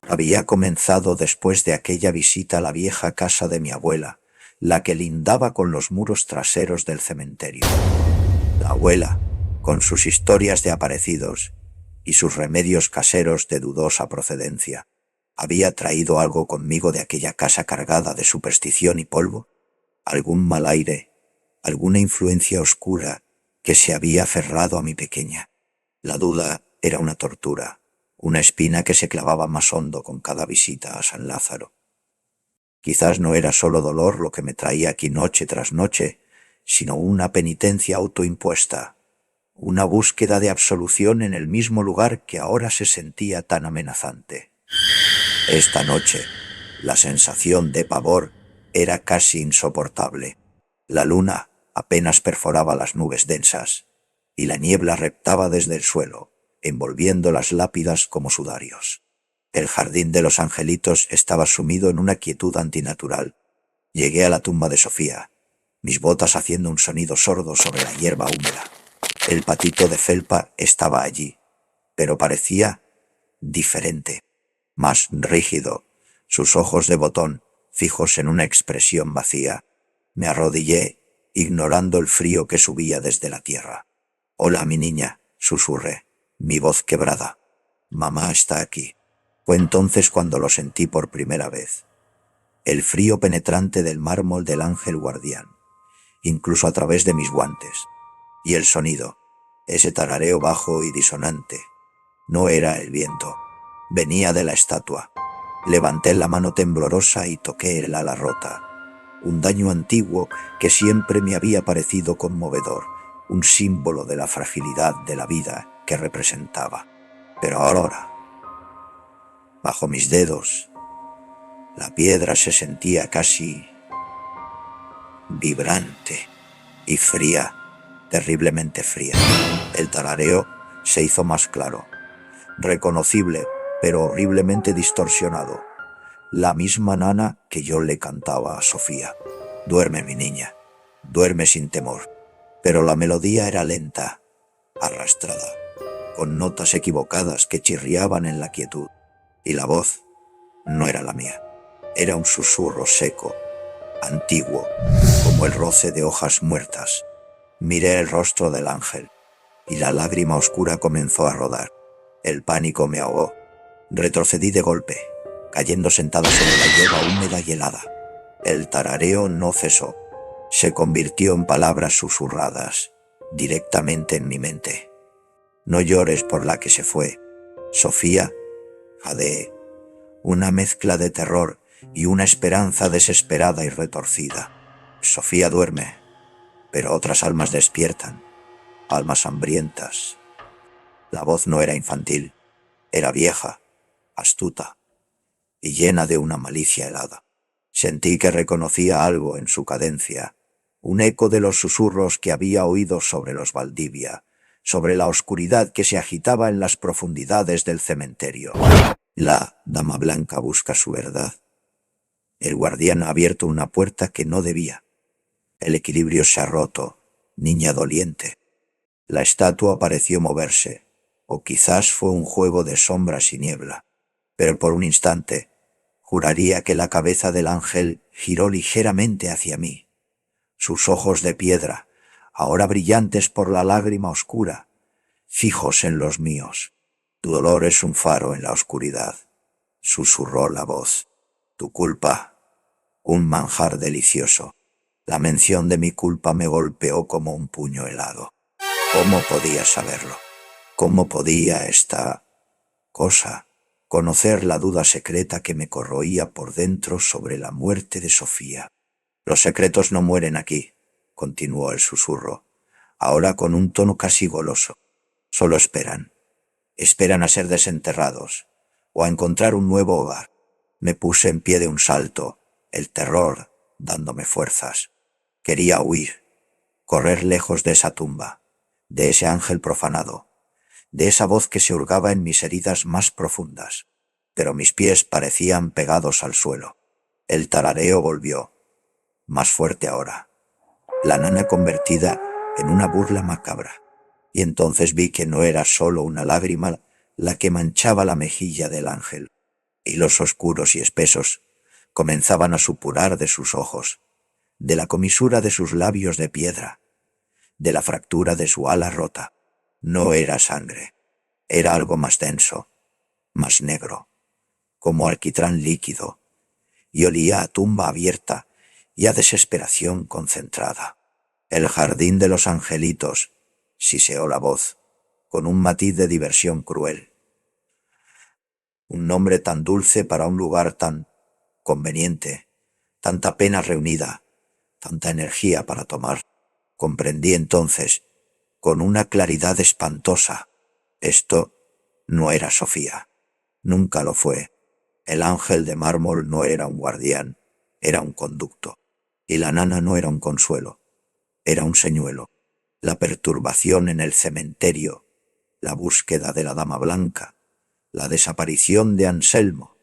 había comenzado después de aquella visita a la vieja casa de mi abuela, la que lindaba con los muros traseros del cementerio. La abuela, con sus historias de aparecidos y sus remedios caseros de dudosa procedencia, había traído algo conmigo de aquella casa cargada de superstición y polvo, algún mal aire, alguna influencia oscura que se había aferrado a mi pequeña. La duda era una tortura, una espina que se clavaba más hondo con cada visita a San Lázaro. Quizás no era solo dolor lo que me traía aquí noche tras noche, sino una penitencia autoimpuesta, una búsqueda de absolución en el mismo lugar que ahora se sentía tan amenazante. Esta noche, la sensación de pavor era casi insoportable. La luna apenas perforaba las nubes densas, y la niebla reptaba desde el suelo, envolviendo las lápidas como sudarios. El jardín de los angelitos estaba sumido en una quietud antinatural. Llegué a la tumba de Sofía, mis botas haciendo un sonido sordo sobre la hierba húmeda. El patito de felpa estaba allí, pero parecía diferente, más rígido, sus ojos de botón fijos en una expresión vacía. Me arrodillé, ignorando el frío que subía desde la tierra. «Hola, mi niña», susurré, mi voz quebrada. «Mamá está aquí». Fue entonces cuando lo sentí por primera vez. El frío penetrante del mármol del ángel guardián, incluso a través de mis guantes. Y el sonido, ese tarareo bajo y disonante, no era el viento, venía de la estatua. Levanté la mano temblorosa y toqué el ala rota. Un daño antiguo que siempre me había parecido conmovedor, un símbolo de la fragilidad de la vida que representaba. Pero ahora, bajo mis dedos, la piedra se sentía casi vibrante y fría, terriblemente fría. El tarareo se hizo más claro, reconocible, pero horriblemente distorsionado. La misma nana que yo le cantaba a Sofía. «Duerme, mi niña, duerme sin temor». Pero la melodía era lenta, arrastrada, con notas equivocadas que chirriaban en la quietud, y la voz no era la mía. Era un susurro seco, antiguo, como el roce de hojas muertas. Miré el rostro del ángel, y la lágrima oscura comenzó a rodar. El pánico me ahogó. Retrocedí de golpe, cayendo sentada sobre la hierba húmeda y helada. El tarareo no cesó. Se convirtió en palabras susurradas, directamente en mi mente. «No llores por la que se fue, Sofía», jadeé, una mezcla de terror y una esperanza desesperada y retorcida. «Sofía duerme, pero otras almas despiertan, almas hambrientas». La voz no era infantil, era vieja, astuta y llena de una malicia helada. Sentí que reconocía algo en su cadencia, un eco de los susurros que había oído sobre los Valdivia, sobre la oscuridad que se agitaba en las profundidades del cementerio. La dama blanca busca su verdad. El guardián ha abierto una puerta que no debía. El equilibrio se ha roto, niña doliente. La estatua pareció moverse, o quizás fue un juego de sombras y niebla, pero por un instante juraría que la cabeza del ángel giró ligeramente hacia mí. Sus ojos de piedra, ahora brillantes por la lágrima oscura, fijos en los míos. Tu dolor es un faro en la oscuridad, susurró la voz. Tu culpa, un manjar delicioso. La mención de mi culpa me golpeó como un puño helado. ¿Cómo podía saberlo? ¿Cómo podía esta cosa conocer la duda secreta que me corroía por dentro sobre la muerte de Sofía? Los secretos no mueren aquí, continuó el susurro, ahora con un tono casi goloso. Solo esperan. Esperan a ser desenterrados o a encontrar un nuevo hogar. Me puse en pie de un salto, el terror dándome fuerzas. Quería huir, correr lejos de esa tumba, de ese ángel profanado, de esa voz que se hurgaba en mis heridas más profundas. Pero mis pies parecían pegados al suelo. El tarareo volvió, más fuerte ahora, la nana convertida en una burla macabra. Y entonces vi que no era solo una lágrima la que manchaba la mejilla del ángel. Hilos oscuros y espesos comenzaban a supurar de sus ojos, de la comisura de sus labios de piedra, de la fractura de su ala rota. No era sangre, era algo más denso, más negro, como alquitrán líquido, y olía a tumba abierta y a desesperación concentrada. El jardín de los angelitos, siseó la voz, con un matiz de diversión cruel. Un nombre tan dulce para un lugar tan conveniente, tanta pena reunida, tanta energía para tomar. Comprendí entonces, con una claridad espantosa, esto no era Sofía, nunca lo fue. El ángel de mármol no era un guardián, era un conducto, y la nana no era un consuelo, era un señuelo. La perturbación en el cementerio, la búsqueda de la dama blanca, la desaparición de Anselmo,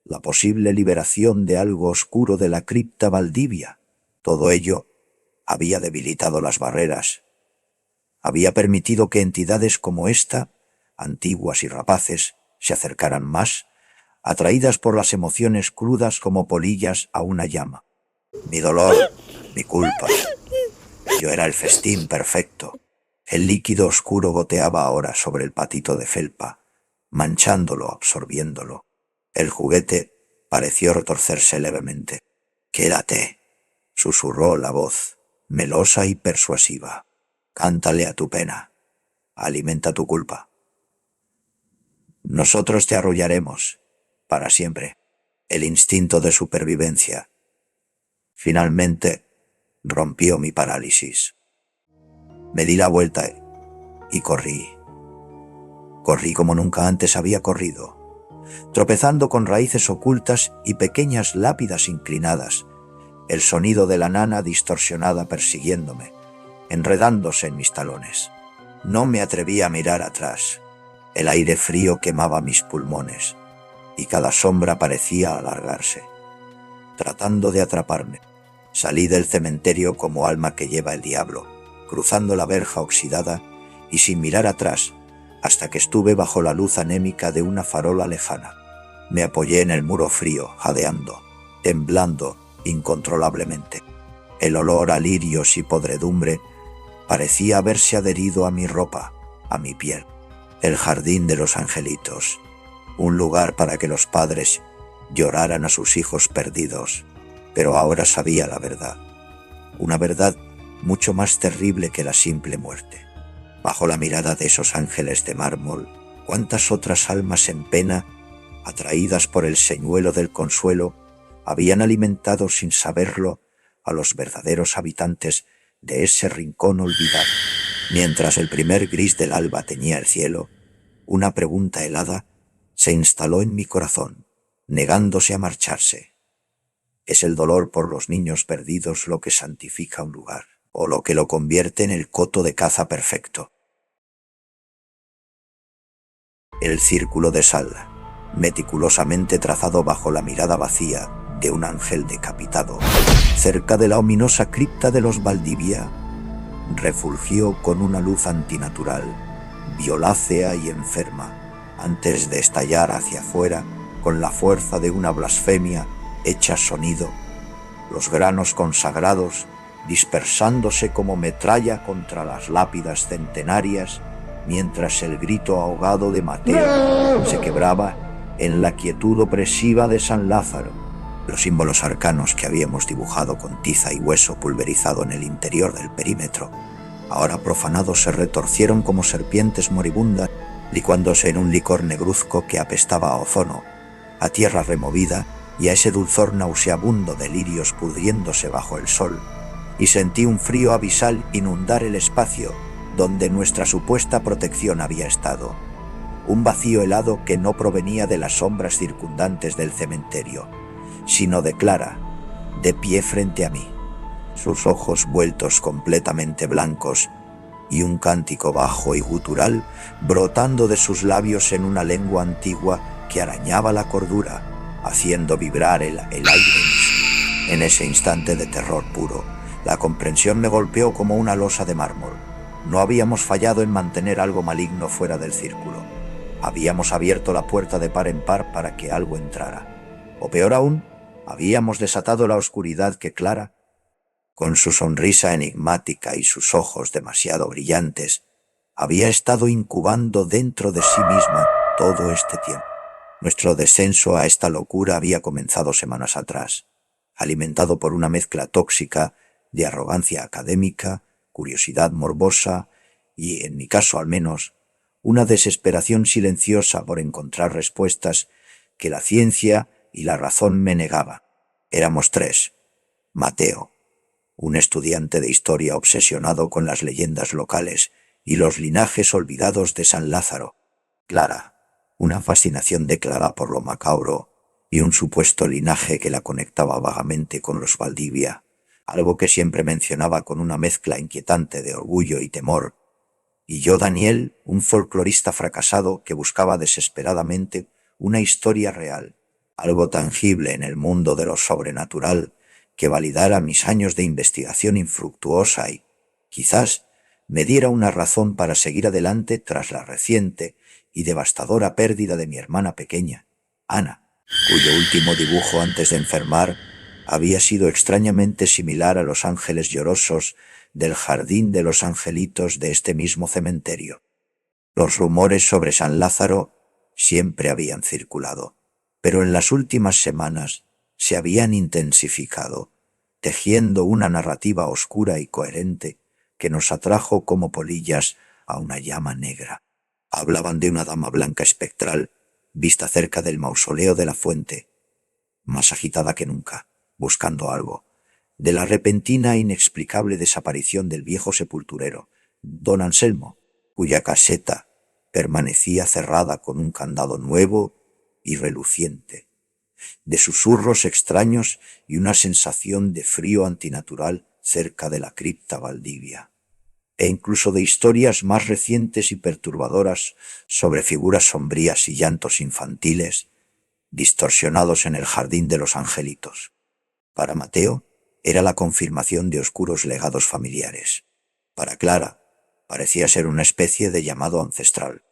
la posible liberación de algo oscuro de la cripta Valdivia, todo ello había debilitado las barreras, había permitido que entidades como esta, antiguas y rapaces, se acercaran más, atraídas por las emociones crudas como polillas a una llama. Mi dolor, mi culpa. Yo era el festín perfecto. El líquido oscuro goteaba ahora sobre el patito de felpa, manchándolo, absorbiéndolo. El juguete pareció retorcerse levemente. «Quédate», susurró la voz, melosa y persuasiva. «Cántale a tu pena. Alimenta tu culpa. Nosotros te arrullaremos, para siempre». El instinto de supervivencia finalmente rompió mi parálisis. Me di la vuelta y corrí. Corrí como nunca antes había corrido, tropezando con raíces ocultas y pequeñas lápidas inclinadas, el sonido de la nana distorsionada persiguiéndome, enredándose en mis talones. No me atreví a mirar atrás. El aire frío quemaba mis pulmones y cada sombra parecía alargarse, tratando de atraparme. Salí del cementerio como alma que lleva el diablo, cruzando la verja oxidada y sin mirar atrás, hasta que estuve bajo la luz anémica de una farola lejana. Me apoyé en el muro frío, jadeando, temblando incontrolablemente. El olor a lirios y podredumbre parecía haberse adherido a mi ropa, a mi piel. El jardín de los angelitos, un lugar para que los padres lloraran a sus hijos perdidos. Pero ahora sabía la verdad, una verdad mucho más terrible que la simple muerte. Bajo la mirada de esos ángeles de mármol, cuántas otras almas en pena, atraídas por el señuelo del consuelo, habían alimentado sin saberlo a los verdaderos habitantes de ese rincón olvidado. Mientras el primer gris del alba teñía el cielo, una pregunta helada se instaló en mi corazón, negándose a marcharse. ¿Es el dolor por los niños perdidos lo que santifica un lugar, o lo que lo convierte en el coto de caza perfecto? El círculo de sal, meticulosamente trazado bajo la mirada vacía de un ángel decapitado, cerca de la ominosa cripta de los Valdivia, refulgió con una luz antinatural, violácea y enferma, antes de estallar hacia afuera con la fuerza de una blasfemia hecha sonido, los granos consagrados dispersándose como metralla contra las lápidas centenarias, mientras el grito ahogado de Mateo se quebraba en la quietud opresiva de San Lázaro. Los símbolos arcanos que habíamos dibujado con tiza y hueso pulverizado en el interior del perímetro, ahora profanados, se retorcieron como serpientes moribundas, licuándose en un licor negruzco que apestaba a ozono, a tierra removida y a ese dulzor nauseabundo de lirios pudriéndose bajo el sol, y sentí un frío abisal inundar el espacio donde nuestra supuesta protección había estado. Un vacío helado que no provenía de las sombras circundantes del cementerio, sino de Clara, de pie frente a mí, sus ojos vueltos completamente blancos y un cántico bajo y gutural brotando de sus labios en una lengua antigua que arañaba la cordura, haciendo vibrar el aire mismo. En ese instante de terror puro, la comprensión me golpeó como una losa de mármol. No habíamos fallado en mantener algo maligno fuera del círculo. Habíamos abierto la puerta de par en par para que algo entrara. O peor aún, habíamos desatado la oscuridad que Clara, con su sonrisa enigmática y sus ojos demasiado brillantes, había estado incubando dentro de sí misma todo este tiempo. Nuestro descenso a esta locura había comenzado semanas atrás, alimentado por una mezcla tóxica de arrogancia académica, curiosidad morbosa y, en mi caso al menos, una desesperación silenciosa por encontrar respuestas que la ciencia y la razón me negaban. Éramos tres: Mateo, un estudiante de historia obsesionado con las leyendas locales y los linajes olvidados de San Lázaro; Clara, una fascinación declarada por lo macabro y un supuesto linaje que la conectaba vagamente con los Valdivia, algo que siempre mencionaba con una mezcla inquietante de orgullo y temor; y yo, Daniel, un folclorista fracasado que buscaba desesperadamente una historia real, algo tangible en el mundo de lo sobrenatural que validara mis años de investigación infructuosa y, quizás, me diera una razón para seguir adelante tras la reciente y devastadora pérdida de mi hermana pequeña, Ana, cuyo último dibujo antes de enfermar había sido extrañamente similar a los ángeles llorosos del jardín de los angelitos de este mismo cementerio. Los rumores sobre San Lázaro siempre habían circulado, pero en las últimas semanas se habían intensificado, tejiendo una narrativa oscura y coherente que nos atrajo como polillas a una llama negra. Hablaban de una dama blanca espectral, vista cerca del mausoleo de la fuente, más agitada que nunca, buscando algo; de la repentina e inexplicable desaparición del viejo sepulturero, don Anselmo, cuya caseta permanecía cerrada con un candado nuevo y reluciente; de susurros extraños y una sensación de frío antinatural cerca de la cripta Valdivia, e incluso de historias más recientes y perturbadoras sobre figuras sombrías y llantos infantiles distorsionados en el jardín de los angelitos. Para Mateo era la confirmación de oscuros legados familiares. Para Clara parecía ser una especie de llamado ancestral.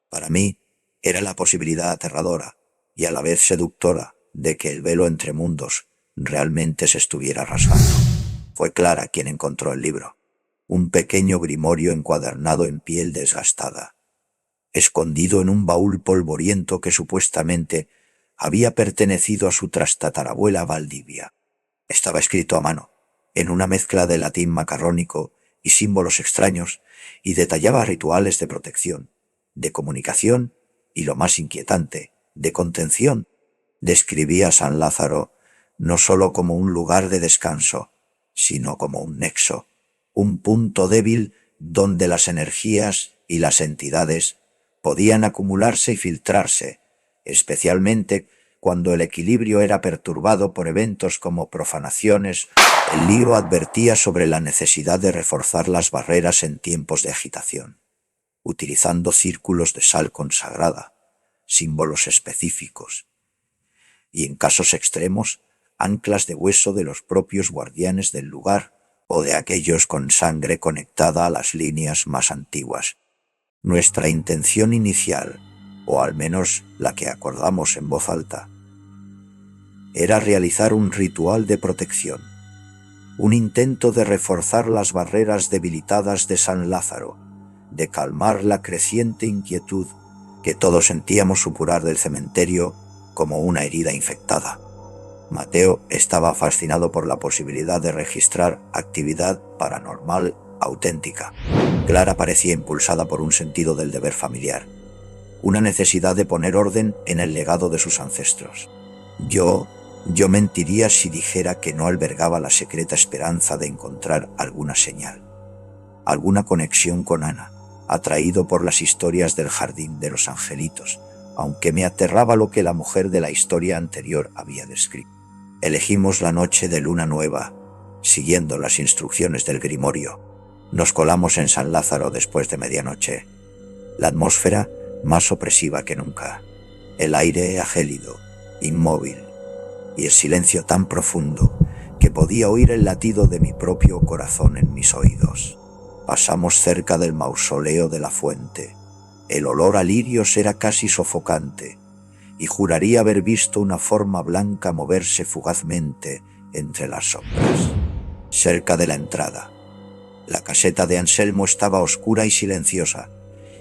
Para mí era la posibilidad aterradora y a la vez seductora de que el velo entre mundos realmente se estuviera rasgando. Fue Clara quien encontró el libro, un pequeño grimorio encuadernado en piel desgastada, escondido en un baúl polvoriento que supuestamente había pertenecido a su trastatarabuela Valdivia. Estaba escrito a mano, en una mezcla de latín macarrónico y símbolos extraños, y detallaba rituales de protección, de comunicación y, lo más inquietante, de contención. Describía a San Lázaro no sólo como un lugar de descanso, sino como un nexo, un punto débil donde las energías y las entidades podían acumularse y filtrarse, especialmente cuando el equilibrio era perturbado por eventos como profanaciones. El libro advertía sobre la necesidad de reforzar las barreras en tiempos de agitación, utilizando círculos de sal consagrada, símbolos específicos, y en casos extremos, anclas de hueso de los propios guardianes del lugar o de aquellos con sangre conectada a las líneas más antiguas. Nuestra intención inicial, o al menos la que acordamos en voz alta, era realizar un ritual de protección, un intento de reforzar las barreras debilitadas de San Lázaro, de calmar la creciente inquietud que todos sentíamos supurar del cementerio como una herida infectada. Mateo estaba fascinado por la posibilidad de registrar actividad paranormal auténtica. Clara parecía impulsada por un sentido del deber familiar, una necesidad de poner orden en el legado de sus ancestros. Yo mentiría si dijera que no albergaba la secreta esperanza de encontrar alguna señal, alguna conexión con Ana, atraído por las historias del jardín de los angelitos, aunque me aterraba lo que la mujer de la historia anterior había descrito. Elegimos la noche de luna nueva, siguiendo las instrucciones del grimorio. Nos colamos en San Lázaro después de medianoche. La atmósfera más opresiva que nunca. El aire gélido, inmóvil, y el silencio tan profundo que podía oír el latido de mi propio corazón en mis oídos. Pasamos cerca del mausoleo de la fuente. El olor a lirios era casi sofocante, y juraría haber visto una forma blanca moverse fugazmente entre las sombras. Cerca de la entrada, la caseta de Anselmo estaba oscura y silenciosa,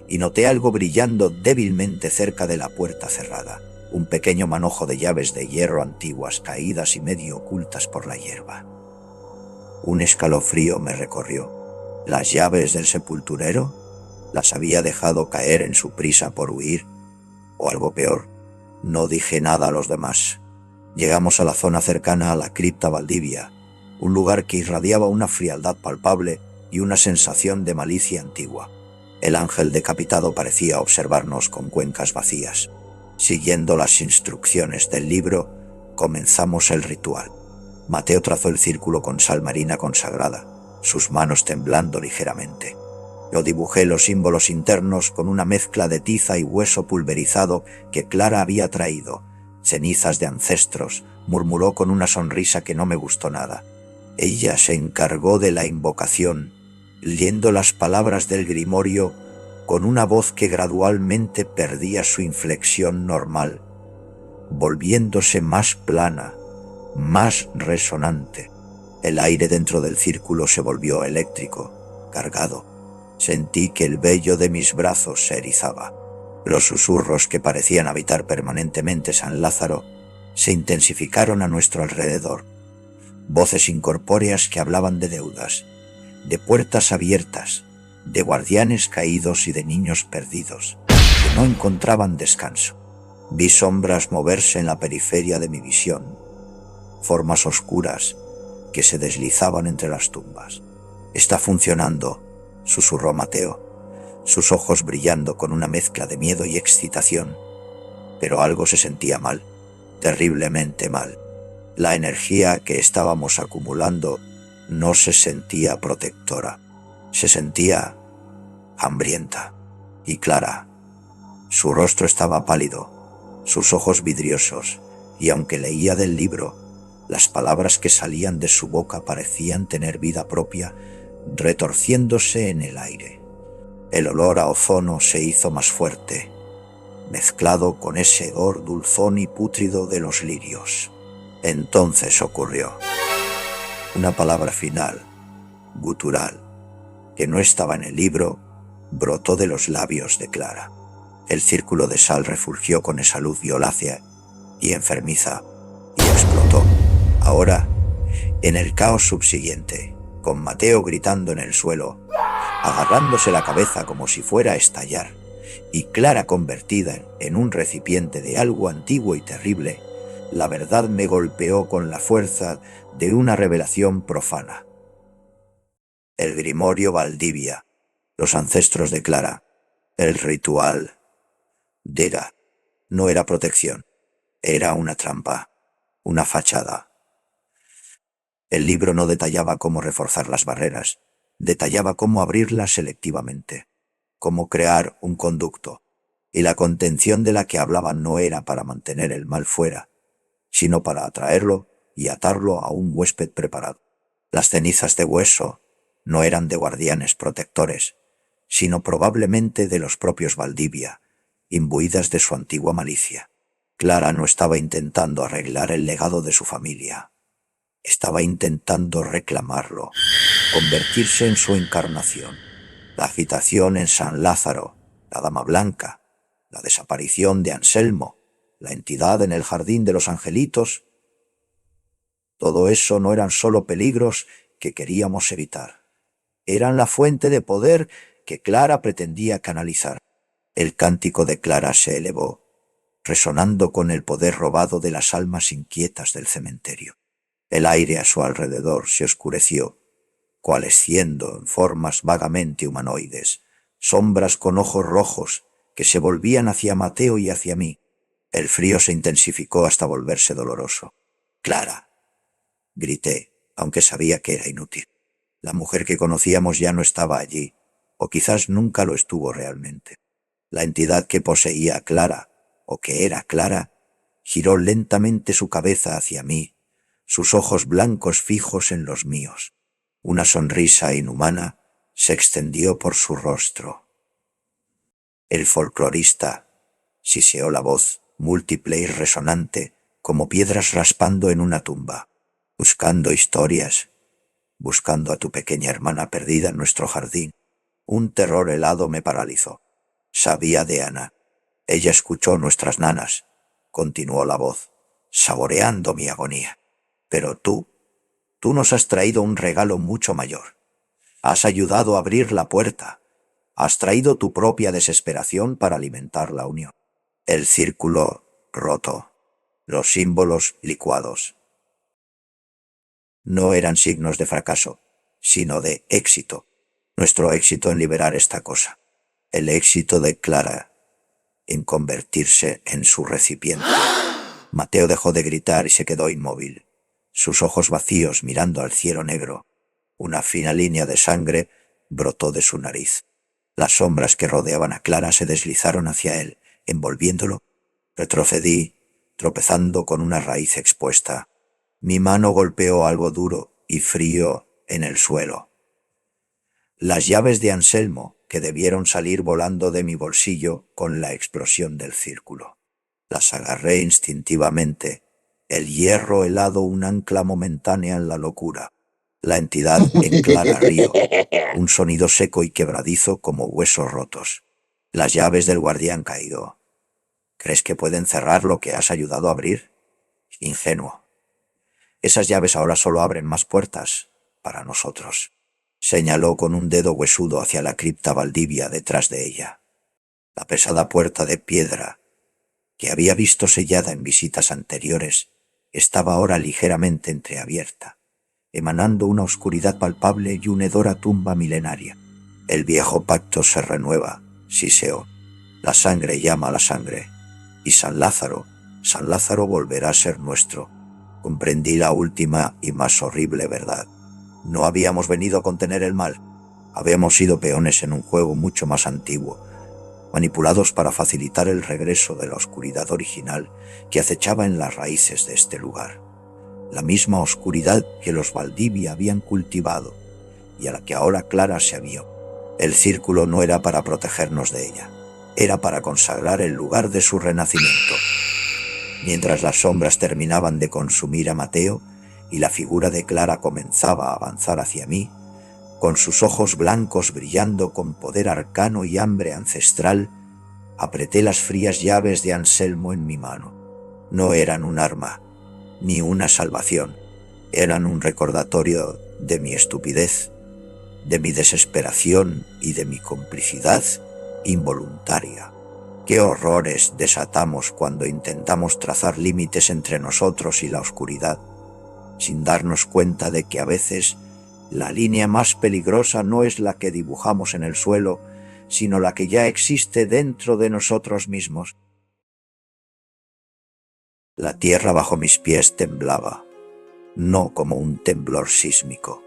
y noté algo brillando débilmente cerca de la puerta cerrada, un pequeño manojo de llaves de hierro antiguas caídas y medio ocultas por la hierba. Un escalofrío me recorrió. ¿Las llaves del sepulturero? ¿Las había dejado caer en su prisa por huir? ¿O algo peor? No dije nada a los demás. Llegamos a la zona cercana a la cripta Valdivia, un lugar que irradiaba una frialdad palpable y una sensación de malicia antigua. El ángel decapitado parecía observarnos con cuencas vacías. Siguiendo las instrucciones del libro, comenzamos el ritual. Mateo trazó el círculo con sal marina consagrada, sus manos temblando ligeramente. Yo dibujé los símbolos internos con una mezcla de tiza y hueso pulverizado que Clara había traído. Cenizas de ancestros, murmuró con una sonrisa que no me gustó nada. Ella se encargó de la invocación, leyendo las palabras del grimorio con una voz que gradualmente perdía su inflexión normal, volviéndose más plana, más resonante. El aire dentro del círculo se volvió eléctrico, cargado. Sentí que el vello de mis brazos se erizaba. Los susurros que parecían habitar permanentemente San Lázaro se intensificaron a nuestro alrededor. Voces incorpóreas que hablaban de deudas, de puertas abiertas, de guardianes caídos y de niños perdidos, que no encontraban descanso. Vi sombras moverse en la periferia de mi visión, formas oscuras que se deslizaban entre las tumbas. «Está funcionando», susurró Mateo, sus ojos brillando con una mezcla de miedo y excitación. Pero algo se sentía mal, terriblemente mal. La energía que estábamos acumulando no se sentía protectora, se sentía hambrienta. Y Clara, su rostro estaba pálido, sus ojos vidriosos, y aunque leía del libro, las palabras que salían de su boca parecían tener vida propia, retorciéndose en el aire. El olor a ozono se hizo más fuerte, mezclado con ese hedor dulzón y pútrido de los lirios. Entonces ocurrió. Una palabra final, gutural, que no estaba en el libro, brotó de los labios de Clara. El círculo de sal refulgió con esa luz violácea y enfermiza y explotó. Ahora, en el caos subsiguiente, con Mateo gritando en el suelo, agarrándose la cabeza como si fuera a estallar, y Clara convertida en un recipiente de algo antiguo y terrible, la verdad me golpeó con la fuerza de una revelación profana. El grimorio Valdivia, los ancestros de Clara, el ritual. Dera, no era protección, era una trampa, una fachada. El libro no detallaba cómo reforzar las barreras, detallaba cómo abrirlas selectivamente, cómo crear un conducto, y la contención de la que hablaba no era para mantener el mal fuera, sino para atraerlo y atarlo a un huésped preparado. Las cenizas de hueso no eran de guardianes protectores, sino probablemente de los propios Valdivia, imbuidas de su antigua malicia. Clara no estaba intentando arreglar el legado de su familia. Estaba intentando reclamarlo, convertirse en su encarnación. La agitación en San Lázaro, la Dama Blanca, la desaparición de Anselmo, la entidad en el Jardín de los Angelitos, todo eso no eran solo peligros que queríamos evitar. Eran la fuente de poder que Clara pretendía canalizar. El cántico de Clara se elevó, resonando con el poder robado de las almas inquietas del cementerio. El aire a su alrededor se oscureció, coalesciendo en formas vagamente humanoides, sombras con ojos rojos que se volvían hacia Mateo y hacia mí. El frío se intensificó hasta volverse doloroso. «Clara», grité, aunque sabía que era inútil. La mujer que conocíamos ya no estaba allí, o quizás nunca lo estuvo realmente. La entidad que poseía a Clara, o que era Clara, giró lentamente su cabeza hacia mí, sus ojos blancos fijos en los míos. Una sonrisa inhumana se extendió por su rostro. El folclorista siseó la voz, múltiple y resonante, como piedras raspando en una tumba. «Buscando historias, buscando a tu pequeña hermana perdida en nuestro jardín». Un terror helado me paralizó. Sabía de Ana. Ella escuchó nuestras nanas, continuó la voz, saboreando mi agonía. Pero tú nos has traído un regalo mucho mayor. Has ayudado a abrir la puerta. Has traído tu propia desesperación para alimentar la unión. El círculo roto, los símbolos licuados. No eran signos de fracaso, sino de éxito. Nuestro éxito en liberar esta cosa. El éxito de Clara en convertirse en su recipiente. Mateo dejó de gritar y se quedó inmóvil, sus ojos vacíos mirando al cielo negro. Una fina línea de sangre brotó de su nariz. Las sombras que rodeaban a Clara se deslizaron hacia él, envolviéndolo. Retrocedí, tropezando con una raíz expuesta. Mi mano golpeó algo duro y frío en el suelo. Las llaves de Anselmo, que debieron salir volando de mi bolsillo con la explosión del círculo. Las agarré instintivamente. El hierro helado, un ancla momentánea en la locura. La entidad en Clara río, un sonido seco y quebradizo como huesos rotos. Las llaves del guardián caído. ¿Crees que pueden cerrar lo que has ayudado a abrir? Ingenuo. Esas llaves ahora solo abren más puertas para nosotros. Señaló con un dedo huesudo hacia la cripta Valdivia detrás de ella. La pesada puerta de piedra, que había visto sellada en visitas anteriores, estaba ahora ligeramente entreabierta, emanando una oscuridad palpable y una hedora tumba milenaria. El viejo pacto se renueva, siseó. La sangre llama a la sangre, y San Lázaro volverá a ser nuestro. Comprendí la última y más horrible verdad. No habíamos venido a contener el mal. Habíamos sido peones en un juego mucho más antiguo, manipulados para facilitar el regreso de la oscuridad original que acechaba en las raíces de este lugar. La misma oscuridad que los Valdivia habían cultivado y a la que ahora Clara se avió. El círculo no era para protegernos de ella, era para consagrar el lugar de su renacimiento. Mientras las sombras terminaban de consumir a Mateo y la figura de Clara comenzaba a avanzar hacia mí, con sus ojos blancos brillando con poder arcano y hambre ancestral, apreté las frías llaves de Anselmo en mi mano. No eran un arma, ni una salvación, eran un recordatorio de mi estupidez, de mi desesperación y de mi complicidad involuntaria. ¿Qué horrores desatamos cuando intentamos trazar límites entre nosotros y la oscuridad, sin darnos cuenta de que a veces la línea más peligrosa no es la que dibujamos en el suelo, sino la que ya existe dentro de nosotros mismos? La tierra bajo mis pies temblaba, no como un temblor sísmico,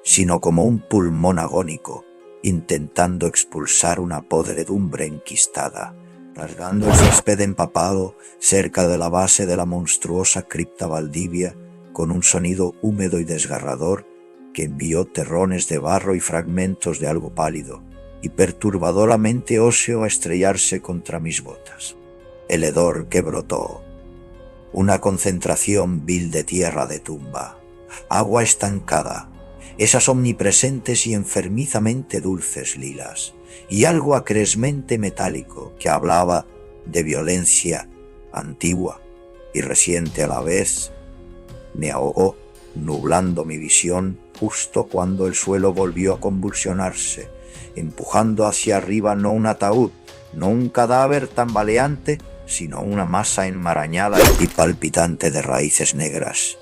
sino como un pulmón agónico, intentando expulsar una podredumbre enquistada, rasgando el césped empapado cerca de la base de la monstruosa cripta Valdivia. Con un sonido húmedo y desgarrador, que envió terrones de barro y fragmentos de algo pálido y perturbadoramente óseo a estrellarse contra mis botas. El hedor que brotó, una concentración vil de tierra de tumba, agua estancada, esas omnipresentes y enfermizamente dulces lilas, y algo acresmente metálico que hablaba de violencia antigua y reciente a la vez, me ahogó, nublando mi visión justo cuando el suelo volvió a convulsionarse, empujando hacia arriba no un ataúd, no un cadáver tambaleante, sino una masa enmarañada y palpitante de raíces negras,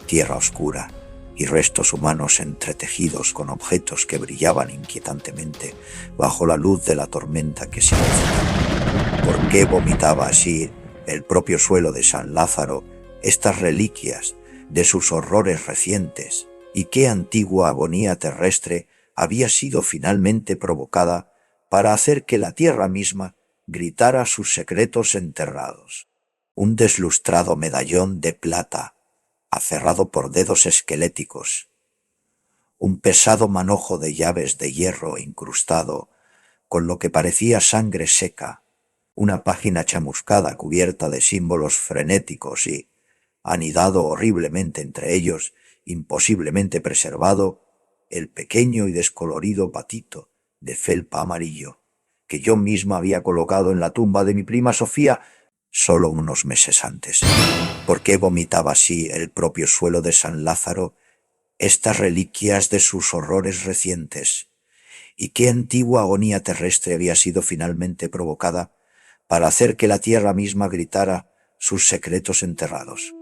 tierra oscura y restos humanos entretejidos con objetos que brillaban inquietantemente bajo la luz de la tormenta que se acercaba. ¿Por qué vomitaba así el propio suelo de San Lázaro estas reliquias de sus horrores recientes, y qué antigua agonía terrestre había sido finalmente provocada para hacer que la tierra misma gritara sus secretos enterrados? Un deslustrado medallón de plata, aferrado por dedos esqueléticos, un pesado manojo de llaves de hierro incrustado con lo que parecía sangre seca, una página chamuscada cubierta de símbolos frenéticos y, anidado horriblemente entre ellos, imposiblemente preservado, el pequeño y descolorido patito de felpa amarillo que yo misma había colocado en la tumba de mi prima Sofía solo unos meses antes. ¿Por qué vomitaba así el propio suelo de San Lázaro estas reliquias de sus horrores recientes? ¿Y qué antigua agonía terrestre había sido finalmente provocada para hacer que la tierra misma gritara sus secretos enterrados?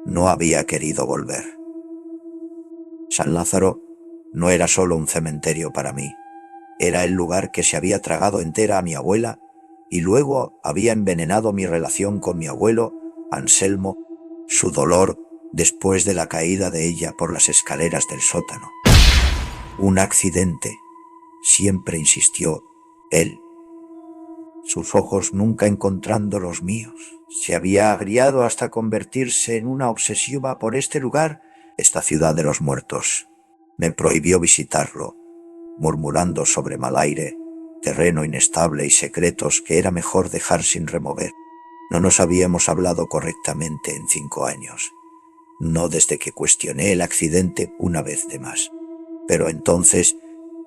No había querido volver. San Lázaro no era solo un cementerio para mí, era el lugar que se había tragado entera a mi abuela y luego había envenenado mi relación con mi abuelo, Anselmo, su dolor después de la caída de ella por las escaleras del sótano. Un accidente, siempre insistió él. Sus ojos nunca encontrando los míos, se había agriado hasta convertirse en una obsesiva por este lugar, esta ciudad de los muertos. Me prohibió visitarlo, murmurando sobre mal aire, terreno inestable y secretos que era mejor dejar sin remover. No nos habíamos hablado correctamente en 5 años, no desde que cuestioné el accidente una vez de más. Pero entonces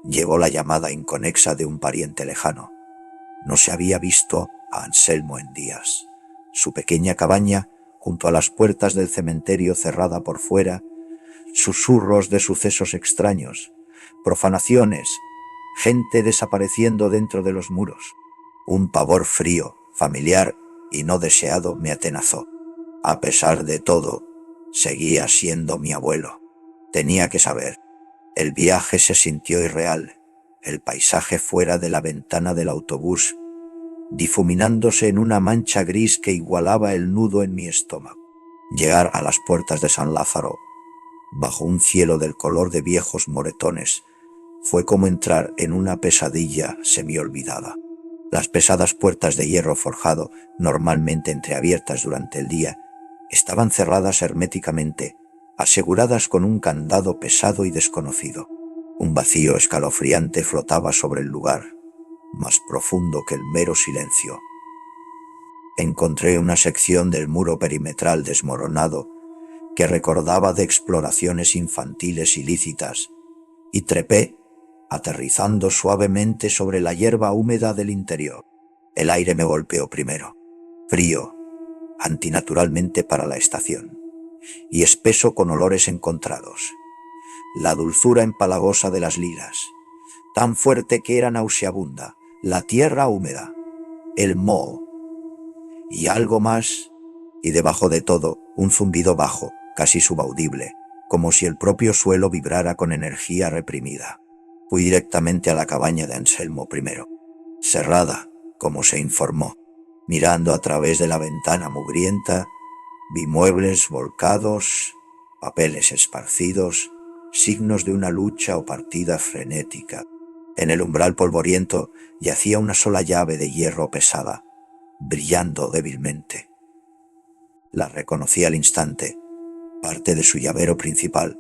llegó la llamada inconexa de un pariente lejano. No se había visto a Anselmo en días. Su pequeña cabaña, junto a las puertas del cementerio cerrada por fuera, susurros de sucesos extraños, profanaciones, gente desapareciendo dentro de los muros. Un pavor frío, familiar y no deseado me atenazó. A pesar de todo, seguía siendo mi abuelo. Tenía que saber. El viaje se sintió irreal. El paisaje fuera de la ventana del autobús, difuminándose en una mancha gris que igualaba el nudo en mi estómago. Llegar a las puertas de San Lázaro, bajo un cielo del color de viejos moretones, fue como entrar en una pesadilla semiolvidada. Las pesadas puertas de hierro forjado, normalmente entreabiertas durante el día, estaban cerradas herméticamente, aseguradas con un candado pesado y desconocido. Un vacío escalofriante flotaba sobre el lugar, más profundo que el mero silencio. Encontré una sección del muro perimetral desmoronado que recordaba de exploraciones infantiles ilícitas, y trepé, aterrizando suavemente sobre la hierba húmeda del interior. El aire me golpeó primero, frío, antinaturalmente para la estación, y espeso con olores encontrados. La dulzura empalagosa de las lilas, tan fuerte que era nauseabunda, la tierra húmeda, el moho, y algo más, y debajo de todo un zumbido bajo, casi subaudible, como si el propio suelo vibrara con energía reprimida. Fui directamente a la cabaña de Anselmo primero, cerrada, como se informó. Mirando a través de la ventana mugrienta, vi muebles volcados, papeles esparcidos, signos de una lucha o partida frenética. En el umbral polvoriento yacía una sola llave de hierro pesada, brillando débilmente. La reconocí al instante, parte de su llavero principal,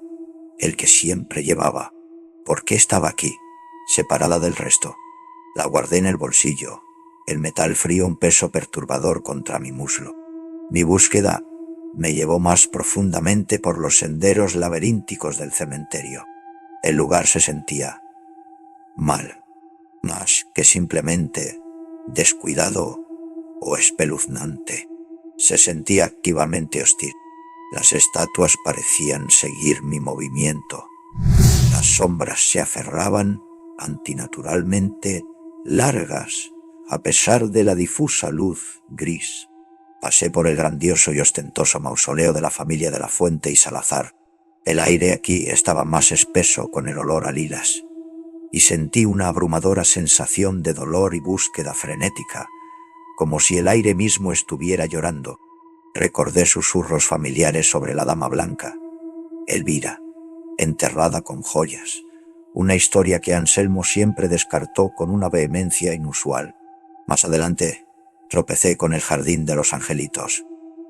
el que siempre llevaba. ¿Por qué estaba aquí, separada del resto? La guardé en el bolsillo, el metal frío un peso perturbador contra mi muslo. Mi búsqueda me llevó más profundamente por los senderos laberínticos del cementerio. El lugar se sentía mal, más que simplemente descuidado o espeluznante. Se sentía activamente hostil. Las estatuas parecían seguir mi movimiento. Las sombras se aferraban antinaturalmente largas, a pesar de la difusa luz gris. Pasé por el grandioso y ostentoso mausoleo de la familia de la Fuente y Salazar. El aire aquí estaba más espeso con el olor a lilas, y sentí una abrumadora sensación de dolor y búsqueda frenética, como si el aire mismo estuviera llorando. Recordé susurros familiares sobre la dama blanca, Elvira, enterrada con joyas, una historia que Anselmo siempre descartó con una vehemencia inusual. Más adelante, tropecé con el jardín de los angelitos.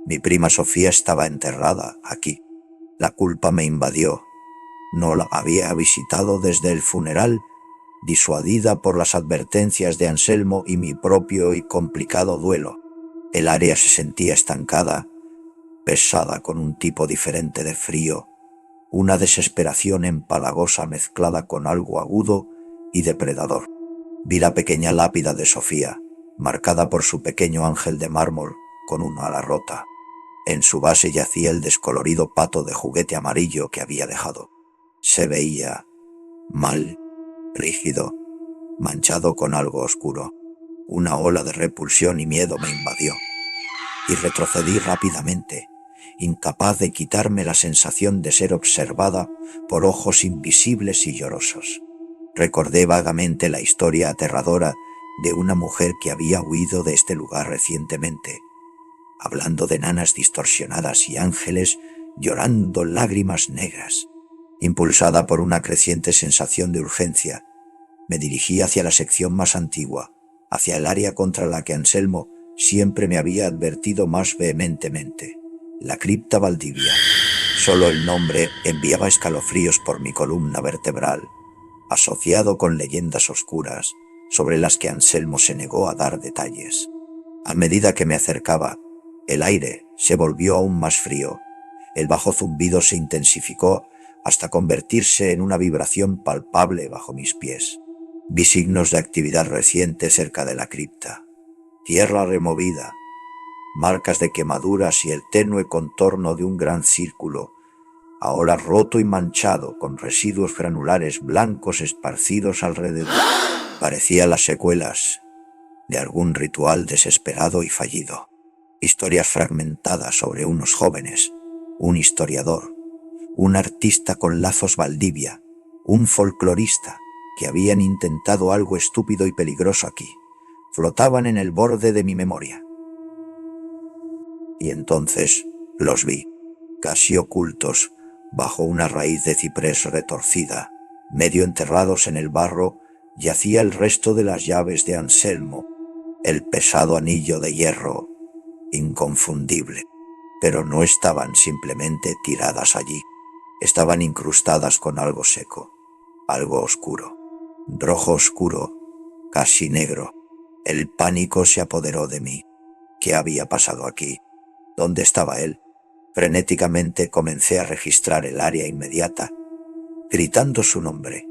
Mi prima Sofía estaba enterrada aquí. La culpa me invadió. No la había visitado desde el funeral, disuadida por las advertencias de Anselmo y mi propio y complicado duelo. El área se sentía estancada, pesada con un tipo diferente de frío, una desesperación empalagosa mezclada con algo agudo y depredador. Vi la pequeña lápida de Sofía, marcada por su pequeño ángel de mármol con una ala rota. En su base yacía el descolorido pato de juguete amarillo que había dejado. Se veía mal, rígido, manchado con algo oscuro. Una ola de repulsión y miedo me invadió, y retrocedí rápidamente, incapaz de quitarme la sensación de ser observada por ojos invisibles y llorosos. Recordé vagamente la historia aterradora de una mujer que había huido de este lugar recientemente, hablando de nanas distorsionadas y ángeles llorando lágrimas negras. Impulsada por una creciente sensación de urgencia, me dirigí hacia la sección más antigua, hacia el área contra la que Anselmo siempre me había advertido más vehementemente, la cripta Valdivia. Solo el nombre enviaba escalofríos por mi columna vertebral, asociado con leyendas oscuras sobre las que Anselmo se negó a dar detalles. A medida que me acercaba, el aire se volvió aún más frío. El bajo zumbido se intensificó hasta convertirse en una vibración palpable bajo mis pies. Vi signos de actividad reciente cerca de la cripta. Tierra removida, marcas de quemaduras y el tenue contorno de un gran círculo, ahora roto y manchado con residuos granulares blancos esparcidos alrededor. Parecían las secuelas de algún ritual desesperado y fallido. Historias fragmentadas sobre unos jóvenes, un historiador, un artista con lazos Valdivia, un folclorista que habían intentado algo estúpido y peligroso aquí, flotaban en el borde de mi memoria. Y entonces los vi, casi ocultos, bajo una raíz de ciprés retorcida. Medio enterrados en el barro, yacía el resto de las llaves de Anselmo, el pesado anillo de hierro, inconfundible. Pero no estaban simplemente tiradas allí, estaban incrustadas con algo seco, algo oscuro, rojo oscuro, casi negro. El pánico se apoderó de mí. ¿Qué había pasado aquí? ¿Dónde estaba él? Frenéticamente comencé a registrar el área inmediata, gritando su nombre,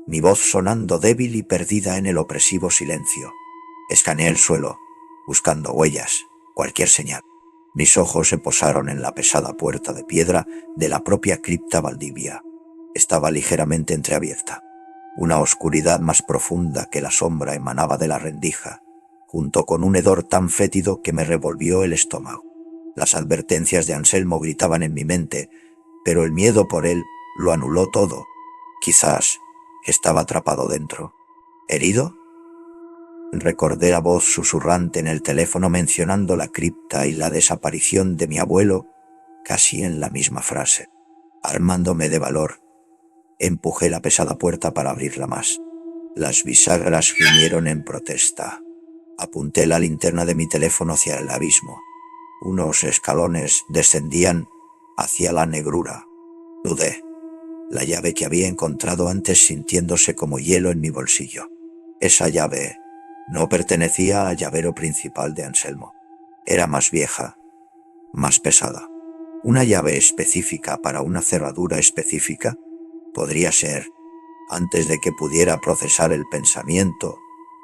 mi voz sonando débil y perdida en el opresivo silencio. Escaneé el suelo, buscando huellas, cualquier señal. Mis ojos se posaron en la pesada puerta de piedra de la propia cripta Valdivia. Estaba ligeramente entreabierta. Una oscuridad más profunda que la sombra emanaba de la rendija, junto con un hedor tan fétido que me revolvió el estómago. Las advertencias de Anselmo gritaban en mi mente, pero el miedo por él lo anuló todo. Quizás estaba atrapado dentro. ¿Herido? Recordé la voz susurrante en el teléfono mencionando la cripta y la desaparición de mi abuelo casi en la misma frase. Armándome de valor, empujé la pesada puerta para abrirla más. Las bisagras gimieron en protesta. Apunté la linterna de mi teléfono hacia el abismo. Unos escalones descendían hacia la negrura. Dudé. la llave que había encontrado antes sintiéndose como hielo en mi bolsillo. Esa llave no pertenecía al llavero principal de Anselmo. Era más vieja, más pesada. Una llave específica para una cerradura específica podría ser, antes de que pudiera procesar el pensamiento,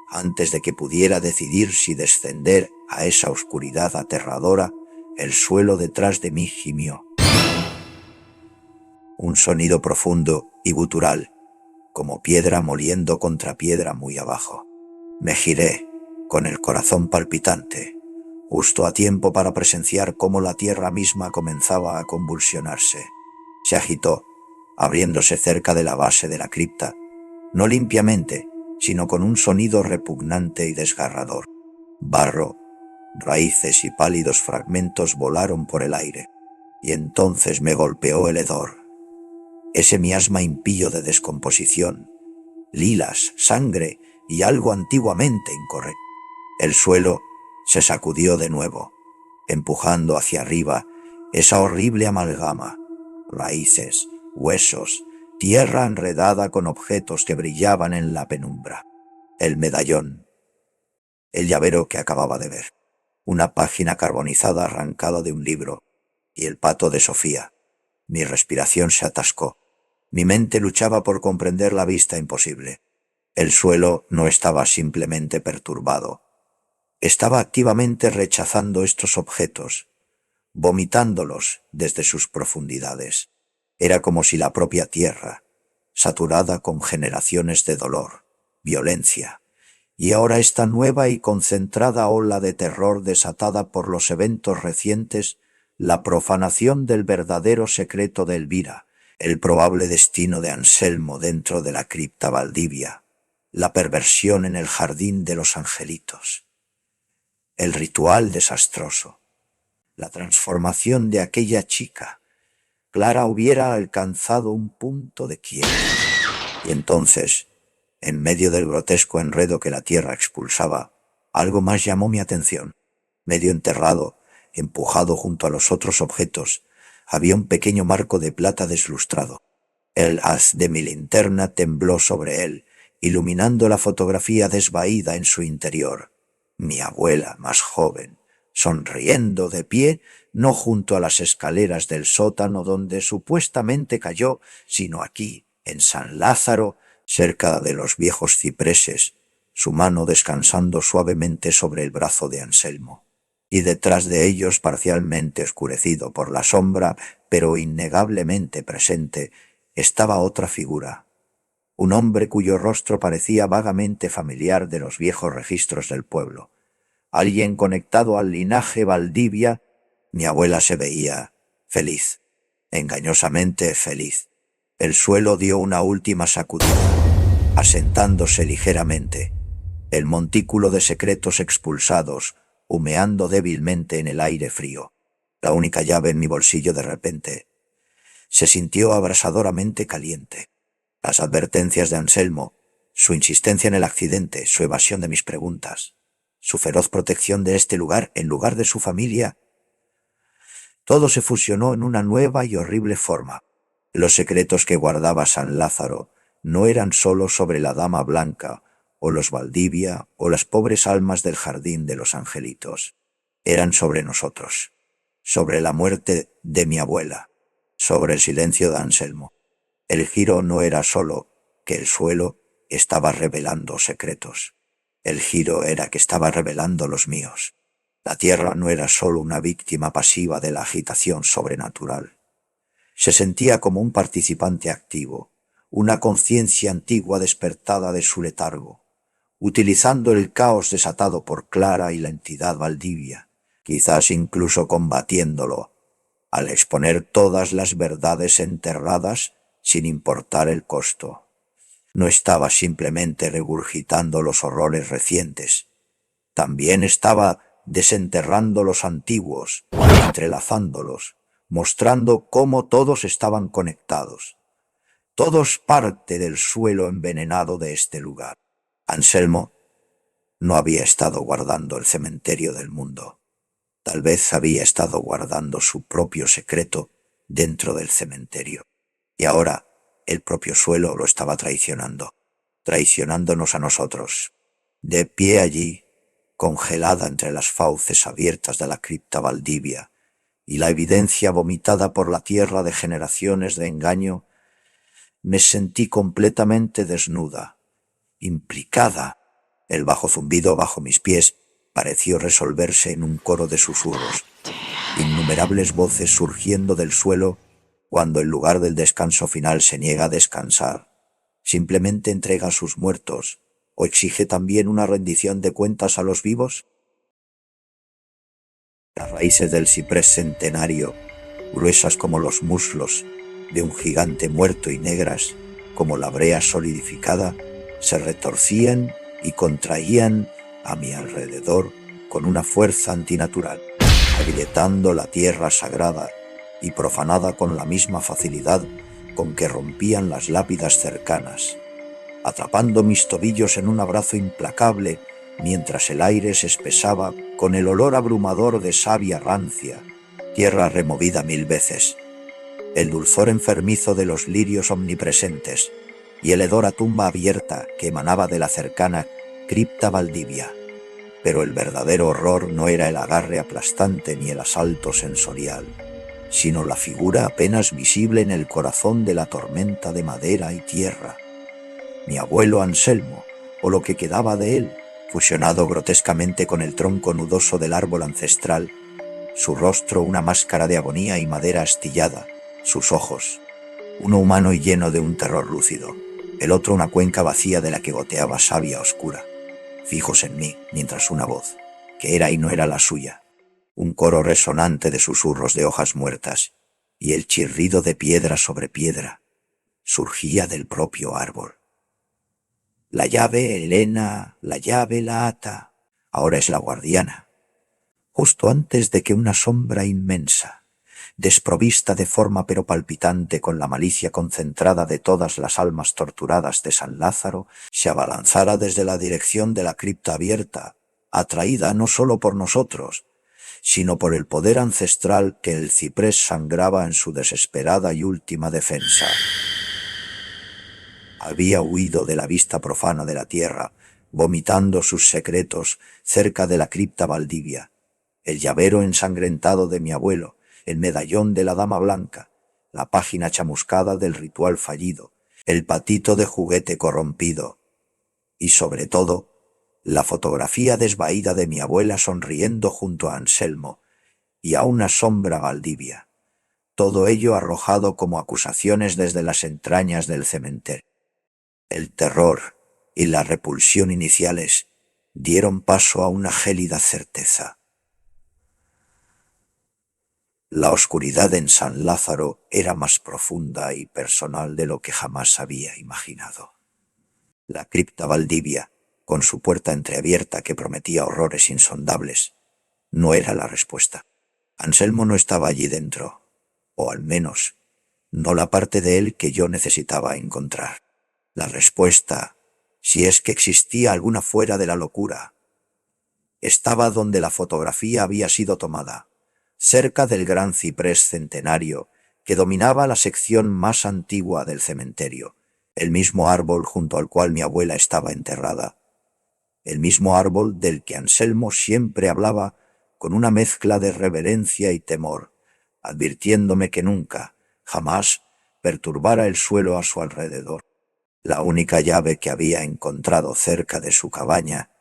antes de que pudiera decidir si descender a esa oscuridad aterradora, el suelo detrás de mí gimió. Un sonido profundo y gutural, como piedra moliendo contra piedra muy abajo. Me giré, con el corazón palpitante, justo a tiempo para presenciar cómo la tierra misma comenzaba a convulsionarse. Se agitó, abriéndose cerca de la base de la cripta, no limpiamente, sino con un sonido repugnante y desgarrador. Barro, raíces y pálidos fragmentos volaron por el aire, y entonces me golpeó el hedor. Ese miasma impío de descomposición, lilas, sangre y algo antiguamente incorrecto. El suelo se sacudió de nuevo, empujando hacia arriba esa horrible amalgama, raíces, huesos, tierra enredada con objetos que brillaban en la penumbra. El medallón, el llavero que acababa de ver, una página carbonizada arrancada de un libro, y el pato de Sofía. Mi respiración se atascó. Mi mente luchaba por comprender la vista imposible. El suelo no estaba simplemente perturbado. Estaba activamente rechazando estos objetos, vomitándolos desde sus profundidades. Era como si la propia tierra, saturada con generaciones de dolor, violencia, y ahora esta nueva y concentrada ola de terror desatada por los eventos recientes, la profanación del verdadero secreto de Elvira, el probable destino de Anselmo dentro de la cripta Valdivia, la perversión en el jardín de los angelitos, el ritual desastroso, la transformación de aquella chica. Clara hubiera alcanzado un punto de quiebre. Y entonces, en medio del grotesco enredo que la tierra expulsaba, algo más llamó mi atención. Medio enterrado, empujado junto a los otros objetos, había un pequeño marco de plata deslustrado. El haz de mi linterna tembló sobre él, iluminando la fotografía desvaída en su interior. Mi abuela, más joven, sonriendo de pie, no junto a las escaleras del sótano donde supuestamente cayó, sino aquí, en San Lázaro, cerca de los viejos cipreses, su mano descansando suavemente sobre el brazo de Anselmo. Y detrás de ellos, parcialmente oscurecido por la sombra, pero innegablemente presente, estaba otra figura. Un hombre cuyo rostro parecía vagamente familiar de los viejos registros del pueblo. Alguien conectado al linaje Valdivia. Mi abuela se veía feliz, engañosamente feliz. El suelo dio una última sacudida, asentándose ligeramente. El montículo de secretos expulsados, humeando débilmente en el aire frío. La única llave en mi bolsillo de repente se sintió abrasadoramente caliente. Las advertencias de Anselmo, su insistencia en el accidente, su evasión de mis preguntas, su feroz protección de este lugar en lugar de su familia, todo se fusionó en una nueva y horrible forma. Los secretos que guardaba San Lázaro no eran sólo sobre la dama blanca, o los Valdivia, o las pobres almas del jardín de los angelitos. Eran sobre nosotros, sobre la muerte de mi abuela, sobre el silencio de Anselmo. El giro no era sólo que el suelo estaba revelando secretos. El giro era que estaba revelando los míos. La tierra no era sólo una víctima pasiva de la agitación sobrenatural. Se sentía como un participante activo, una conciencia antigua despertada de su letargo, utilizando el caos desatado por Clara y la entidad Valdivia, quizás incluso combatiéndolo, al exponer todas las verdades enterradas sin importar el costo. No estaba simplemente regurgitando los horrores recientes, también estaba desenterrando los antiguos, entrelazándolos, mostrando cómo todos estaban conectados, todos parte del suelo envenenado de este lugar. Anselmo no había estado guardando el cementerio del mundo. Tal vez había estado guardando su propio secreto dentro del cementerio. Y ahora El propio suelo lo estaba traicionando, traicionándonos a nosotros. De pie allí, congelada entre las fauces abiertas de la cripta Valdivia y la evidencia vomitada por la tierra de generaciones de engaño, me sentí completamente desnuda, implicada. El bajo zumbido bajo mis pies pareció resolverse en un coro de susurros, innumerables voces surgiendo del suelo cuando en lugar del descanso final se niega a descansar, simplemente entrega a sus muertos, o exige también una rendición de cuentas a los vivos. Las raíces del ciprés centenario, gruesas como los muslos de un gigante muerto y negras como la brea solidificada, se retorcían y contraían a mi alrededor con una fuerza antinatural, agrietando la tierra sagrada y profanada con la misma facilidad con que rompían las lápidas cercanas, atrapando mis tobillos en un abrazo implacable mientras el aire se espesaba con el olor abrumador de savia rancia, tierra removida 1000 veces, el dulzor enfermizo de los lirios omnipresentes y el hedor a tumba abierta que emanaba de la cercana cripta Valdivia. Pero el verdadero horror no era el agarre aplastante ni el asalto sensorial, sino la figura apenas visible en el corazón de la tormenta de madera y tierra. Mi abuelo Anselmo, o lo que quedaba de él, fusionado grotescamente con el tronco nudoso del árbol ancestral, su rostro una máscara de agonía y madera astillada, sus ojos, uno humano y lleno de un terror lúcido, el otro una cuenca vacía de la que goteaba savia oscura, fijos en mí, mientras una voz, que era y no era la suya, un coro resonante de susurros de hojas muertas y el chirrido de piedra sobre piedra, surgía del propio árbol. La llave, Elena, la llave, la ata, ahora es la guardiana. Justo antes de que una sombra inmensa, desprovista de forma pero palpitante con la malicia concentrada de todas las almas torturadas de San Lázaro, se abalanzara desde la dirección de la cripta abierta, atraída no solo por nosotros, sino por el poder ancestral que el ciprés sangraba en su desesperada y última defensa. Había huido de la vista profana de la tierra, vomitando sus secretos cerca de la cripta Valdivia, el llavero ensangrentado de mi abuelo, el medallón de la dama blanca, la página chamuscada del ritual fallido, el patito de juguete corrompido y, sobre todo, la fotografía desvaída de mi abuela sonriendo junto a Anselmo y a una sombra Valdivia. Todo ello arrojado como acusaciones desde las entrañas del cementerio. El terror y la repulsión iniciales dieron paso a una gélida certeza. La oscuridad en San Lázaro era más profunda y personal de lo que jamás había imaginado. La cripta Valdivia, con su puerta entreabierta que prometía horrores insondables, no era la respuesta. Anselmo no estaba allí dentro, o al menos, no la parte de él que yo necesitaba encontrar. La respuesta, si es que existía alguna fuera de la locura, estaba donde la fotografía había sido tomada, cerca del gran ciprés centenario que dominaba la sección más antigua del cementerio, el mismo árbol junto al cual mi abuela estaba enterrada, el mismo árbol del que Anselmo siempre hablaba con una mezcla de reverencia y temor, advirtiéndome que nunca, jamás, perturbara el suelo a su alrededor. La única llave que había encontrado cerca de su cabaña,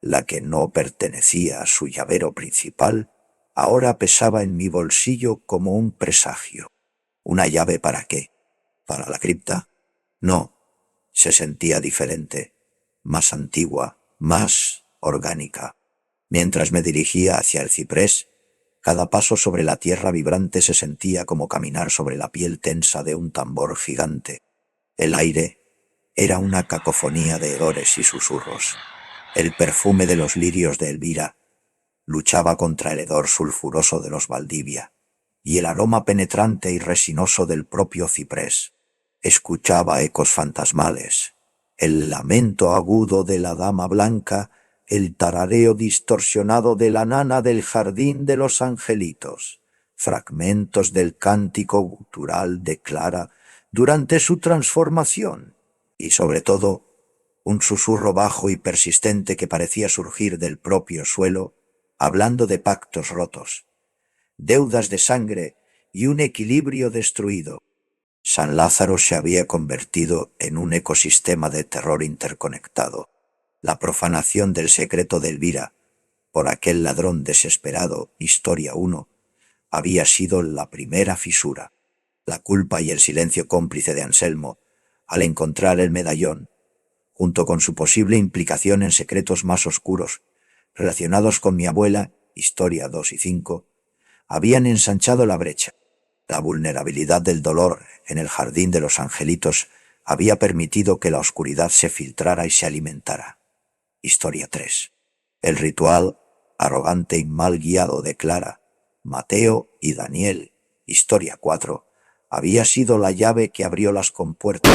la que no pertenecía a su llavero principal, ahora pesaba en mi bolsillo como un presagio. ¿Una llave para qué? ¿Para la cripta? No, se sentía diferente, más antigua, más orgánica. Mientras me dirigía hacia el ciprés, cada paso sobre la tierra vibrante se sentía como caminar sobre la piel tensa de un tambor gigante. El aire era una cacofonía de hedores y susurros. El perfume de los lirios de Elvira luchaba contra el hedor sulfuroso de los Valdivia y el aroma penetrante y resinoso del propio ciprés. Escuchaba ecos fantasmales, el lamento agudo de la dama blanca, el tarareo distorsionado de la nana del jardín de los angelitos, fragmentos del cántico gutural de Clara durante su transformación, y sobre todo, un susurro bajo y persistente que parecía surgir del propio suelo, hablando de pactos rotos, deudas de sangre y un equilibrio destruido. San Lázaro se había convertido en un ecosistema de terror interconectado. La profanación del secreto de Elvira por aquel ladrón desesperado, Historia 1, había sido la primera fisura. La culpa y el silencio cómplice de Anselmo, al encontrar el medallón, junto con su posible implicación en secretos más oscuros, relacionados con mi abuela, Historia 2 y 5, habían ensanchado la brecha. La vulnerabilidad del dolor en el jardín de los angelitos había permitido que la oscuridad se filtrara y se alimentara. Historia 3. El ritual, arrogante y mal guiado de Clara, Mateo y Daniel, Historia 4, había sido la llave que abrió las compuertas,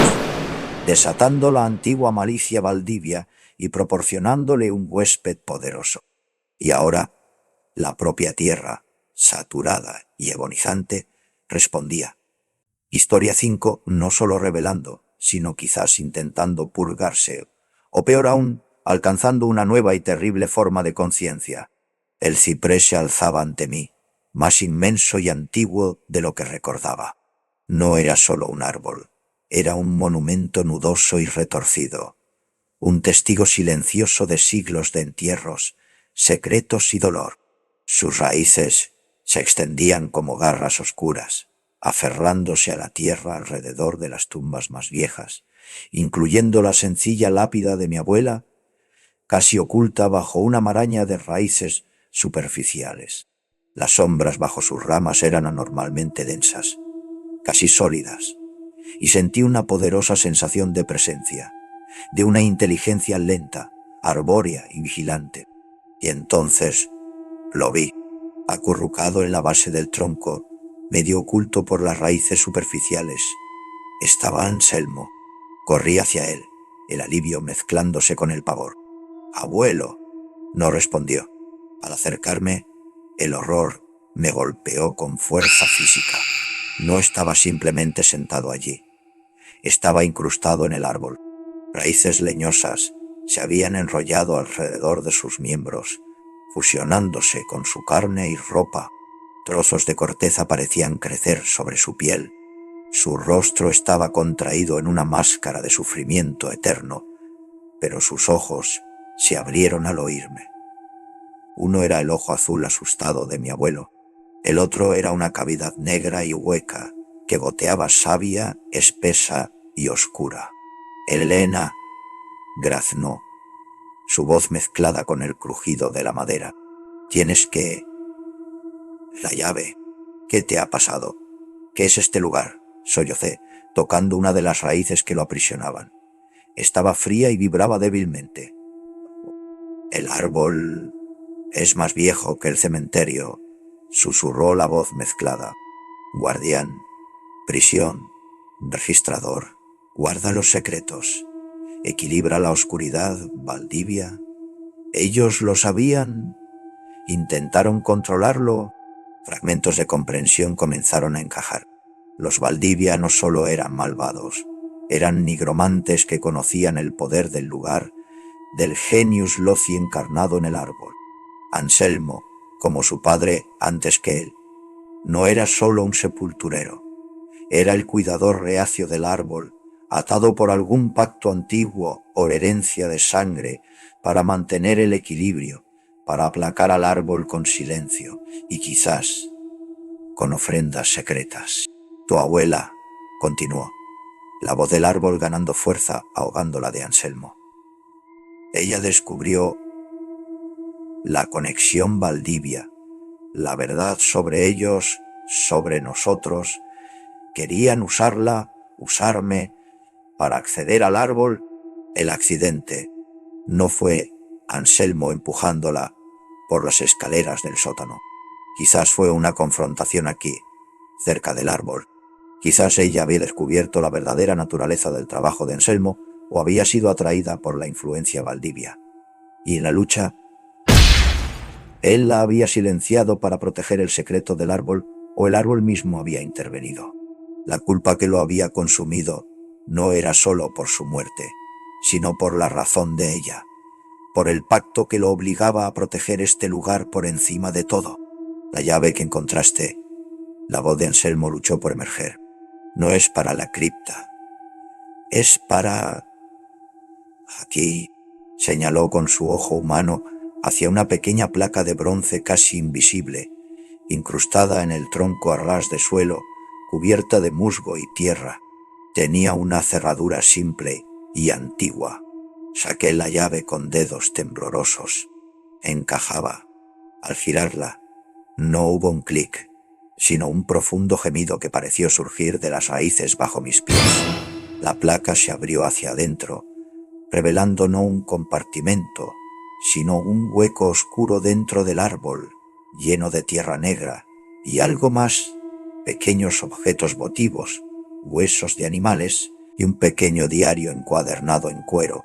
desatando la antigua malicia Valdivia y proporcionándole un huésped poderoso. Y ahora, la propia tierra, saturada y agonizante, respondía. Historia 5 no solo revelando, sino quizás intentando purgarse, o peor aún, alcanzando una nueva y terrible forma de conciencia. El ciprés se alzaba ante mí, más inmenso y antiguo de lo que recordaba. No era solo un árbol, era un monumento nudoso y retorcido, un testigo silencioso de siglos de entierros, secretos y dolor. Sus raíces se extendían como garras oscuras, aferrándose a la tierra alrededor de las tumbas más viejas, incluyendo la sencilla lápida de mi abuela, casi oculta bajo una maraña de raíces superficiales. Las sombras bajo sus ramas eran anormalmente densas, casi sólidas, y sentí una poderosa sensación de presencia, de una inteligencia lenta, arbórea y vigilante. Y entonces lo vi, acurrucado en la base del tronco, medio oculto por las raíces superficiales. Estaba Anselmo. Corrí hacia él, el alivio mezclándose con el pavor. «Abuelo», no respondió. Al acercarme, el horror me golpeó con fuerza física. No estaba simplemente sentado allí. Estaba incrustado en el árbol. Raíces leñosas se habían enrollado alrededor de sus miembros, fusionándose con su carne y ropa. Trozos de corteza parecían crecer sobre su piel. Su rostro estaba contraído en una máscara de sufrimiento eterno, pero sus ojos se abrieron al oírme. Uno era el ojo azul asustado de mi abuelo, el otro era una cavidad negra y hueca que goteaba savia espesa y oscura. «Elena», graznó, su voz mezclada con el crujido de la madera. «Tienes que... La llave. ¿Qué te ha pasado? ¿Qué es este lugar?», sollocé, tocando una de las raíces que lo aprisionaban. Estaba fría y vibraba débilmente. «El árbol es más viejo que el cementerio», susurró la voz mezclada. «Guardián, prisión, registrador, guarda los secretos, equilibra la oscuridad, Valdivia». Ellos lo sabían, intentaron controlarlo. Fragmentos de comprensión comenzaron a encajar. Los Valdivia no solo eran malvados, eran nigromantes que conocían el poder del lugar, del genius loci encarnado en el árbol. Anselmo, como su padre antes que él, no era solo un sepulturero, era el cuidador reacio del árbol, atado por algún pacto antiguo o herencia de sangre para mantener el equilibrio, para aplacar al árbol con silencio y quizás con ofrendas secretas. «Tu abuela», continuó, la voz del árbol ganando fuerza, ahogando la de Anselmo. «Ella descubrió la conexión Valdivia, la verdad sobre ellos, sobre nosotros. Querían usarla, usarme, para acceder al árbol». El accidente no fue Anselmo empujándola por las escaleras del sótano. Quizás fue una confrontación aquí, cerca del árbol. Quizás ella había descubierto la verdadera naturaleza del trabajo de Anselmo o había sido atraída por la influencia Valdivia. Y en la lucha, él la había silenciado para proteger el secreto del árbol o el árbol mismo había intervenido. La culpa que lo había consumido no era solo por su muerte, sino por la razón de ella, por el pacto que lo obligaba a proteger este lugar por encima de todo. La llave que encontraste, la voz de Anselmo luchó por emerger, no es para la cripta, es para... Aquí, señaló con su ojo humano hacia una pequeña placa de bronce casi invisible, incrustada en el tronco a ras de suelo, cubierta de musgo y tierra. Tenía una cerradura simple y antigua. Saqué la llave con dedos temblorosos. Encajaba. Al girarla, no hubo un clic, sino un profundo gemido que pareció surgir de las raíces bajo mis pies. La placa se abrió hacia adentro, revelando no un compartimento, sino un hueco oscuro dentro del árbol, lleno de tierra negra, y algo más, pequeños objetos votivos, huesos de animales y un pequeño diario encuadernado en cuero,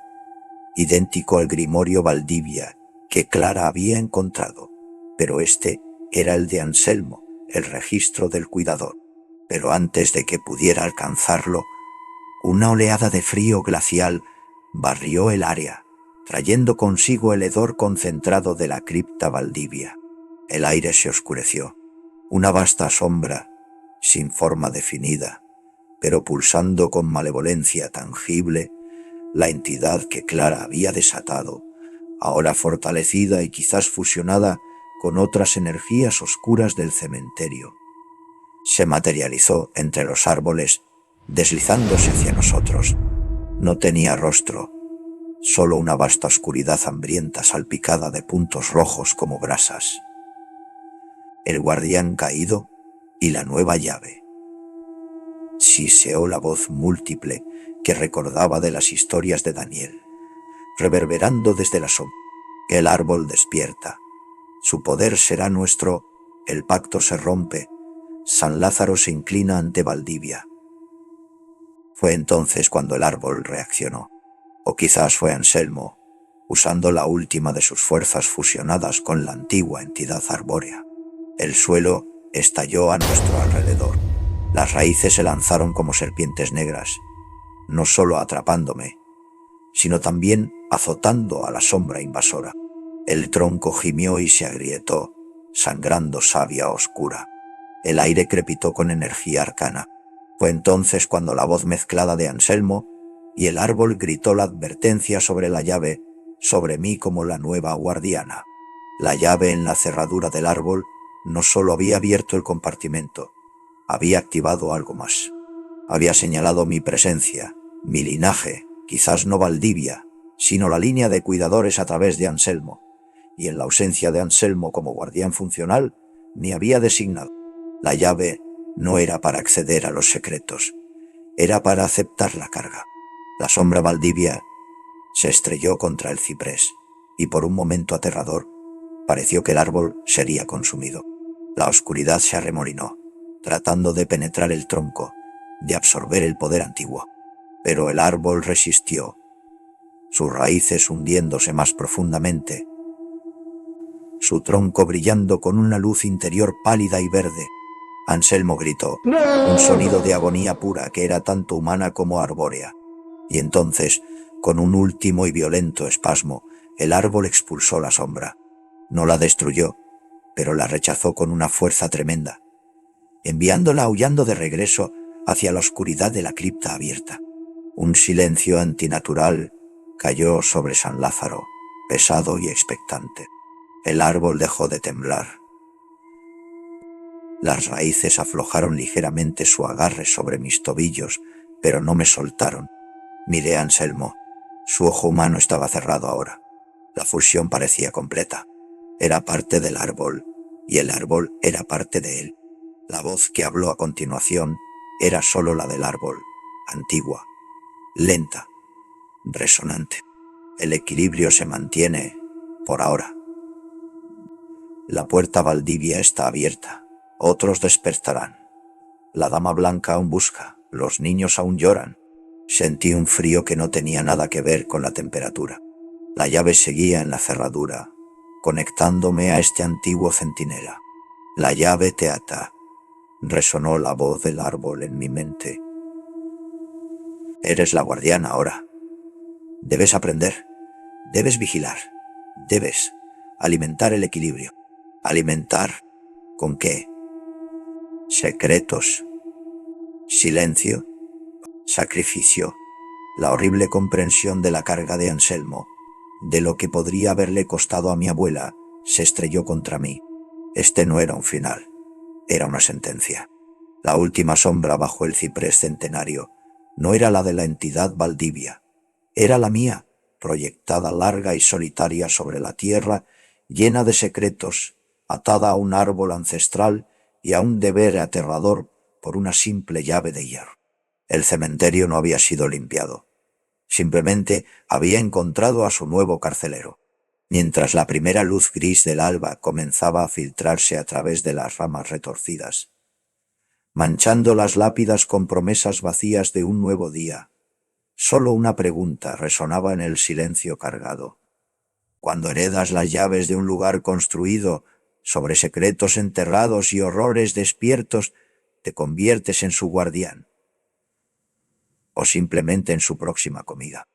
idéntico al grimorio Valdivia que Clara había encontrado, pero este era el de Anselmo, el registro del cuidador. Pero antes de que pudiera alcanzarlo, una oleada de frío glacial barrió el área, trayendo consigo el hedor concentrado de la cripta Valdivia. El aire se oscureció. Una vasta sombra, sin forma definida, pero pulsando con malevolencia tangible, la entidad que Clara había desatado, ahora fortalecida y quizás fusionada con otras energías oscuras del cementerio, se materializó entre los árboles, deslizándose hacia nosotros. No tenía rostro, solo una vasta oscuridad hambrienta salpicada de puntos rojos como brasas. El guardián caído y la nueva llave. Siseó la voz múltiple que recordaba de las historias de Daniel, reverberando desde la sombra. El árbol despierta. Su poder será nuestro. El pacto se rompe. San Lázaro se inclina ante Valdivia. Fue entonces cuando el árbol reaccionó. O quizás fue Anselmo, usando la última de sus fuerzas fusionadas con la antigua entidad arbórea. El suelo estalló a nuestro alrededor. Las raíces se lanzaron como serpientes negras, no solo atrapándome, sino también azotando a la sombra invasora. El tronco gimió y se agrietó, sangrando savia oscura. El aire crepitó con energía arcana. Fue entonces cuando la voz mezclada de Anselmo y el árbol gritó la advertencia sobre la llave, sobre mí como la nueva guardiana. La llave en la cerradura del árbol no solo había abierto el compartimento, había activado algo más. Había señalado mi presencia, mi linaje, quizás no Valdivia, sino la línea de cuidadores a través de Anselmo, y en la ausencia de Anselmo como guardián funcional, me había designado. La llave no era para acceder a los secretos, era para aceptar la carga. La sombra Valdivia se estrelló contra el ciprés, y por un momento aterrador, pareció que el árbol sería consumido. La oscuridad se arremolinó, tratando de penetrar el tronco, de absorber el poder antiguo. Pero el árbol resistió, sus raíces hundiéndose más profundamente, su tronco brillando con una luz interior pálida y verde. Anselmo gritó, un sonido de agonía pura que era tanto humana como arbórea. Y entonces, con un último y violento espasmo, el árbol expulsó la sombra. No la destruyó, pero la rechazó con una fuerza tremenda, enviándola aullando de regreso hacia la oscuridad de la cripta abierta. Un silencio antinatural cayó sobre San Lázaro, pesado y expectante. El árbol dejó de temblar. Las raíces aflojaron ligeramente su agarre sobre mis tobillos, pero no me soltaron. Miré a Anselmo. Su ojo humano estaba cerrado ahora. La fusión parecía completa. Era parte del árbol, y el árbol era parte de él. La voz que habló a continuación era solo la del árbol, antigua, lenta, resonante. El equilibrio se mantiene, por ahora. La puerta Valdivia está abierta. Otros despertarán. La dama blanca aún busca. Los niños aún lloran. Sentí un frío que no tenía nada que ver con la temperatura. La llave seguía en la cerradura, conectándome a este antiguo centinela. La llave te ata, Resonó la voz del árbol en mi mente. Eres la guardiana ahora. Debes aprender, debes vigilar, debes alimentar el equilibrio. ¿Alimentar con qué? Secretos, silencio, sacrificio, la horrible comprensión de la carga de Anselmo, de lo que podría haberle costado a mi abuela, se estrelló contra mí. Este no era un final, era una sentencia. La última sombra bajo el ciprés centenario no era la de la entidad Valdivia, era la mía, proyectada larga y solitaria sobre la tierra, llena de secretos, atada a un árbol ancestral y a un deber aterrador por una simple llave de hierro. El cementerio no había sido limpiado. Simplemente había encontrado a su nuevo carcelero. Mientras la primera luz gris del alba comenzaba a filtrarse a través de las ramas retorcidas, manchando las lápidas con promesas vacías de un nuevo día, solo una pregunta resonaba en el silencio cargado. Cuando heredas las llaves de un lugar construido sobre secretos enterrados y horrores despiertos, ¿te conviertes en su guardián o simplemente en su próxima comida?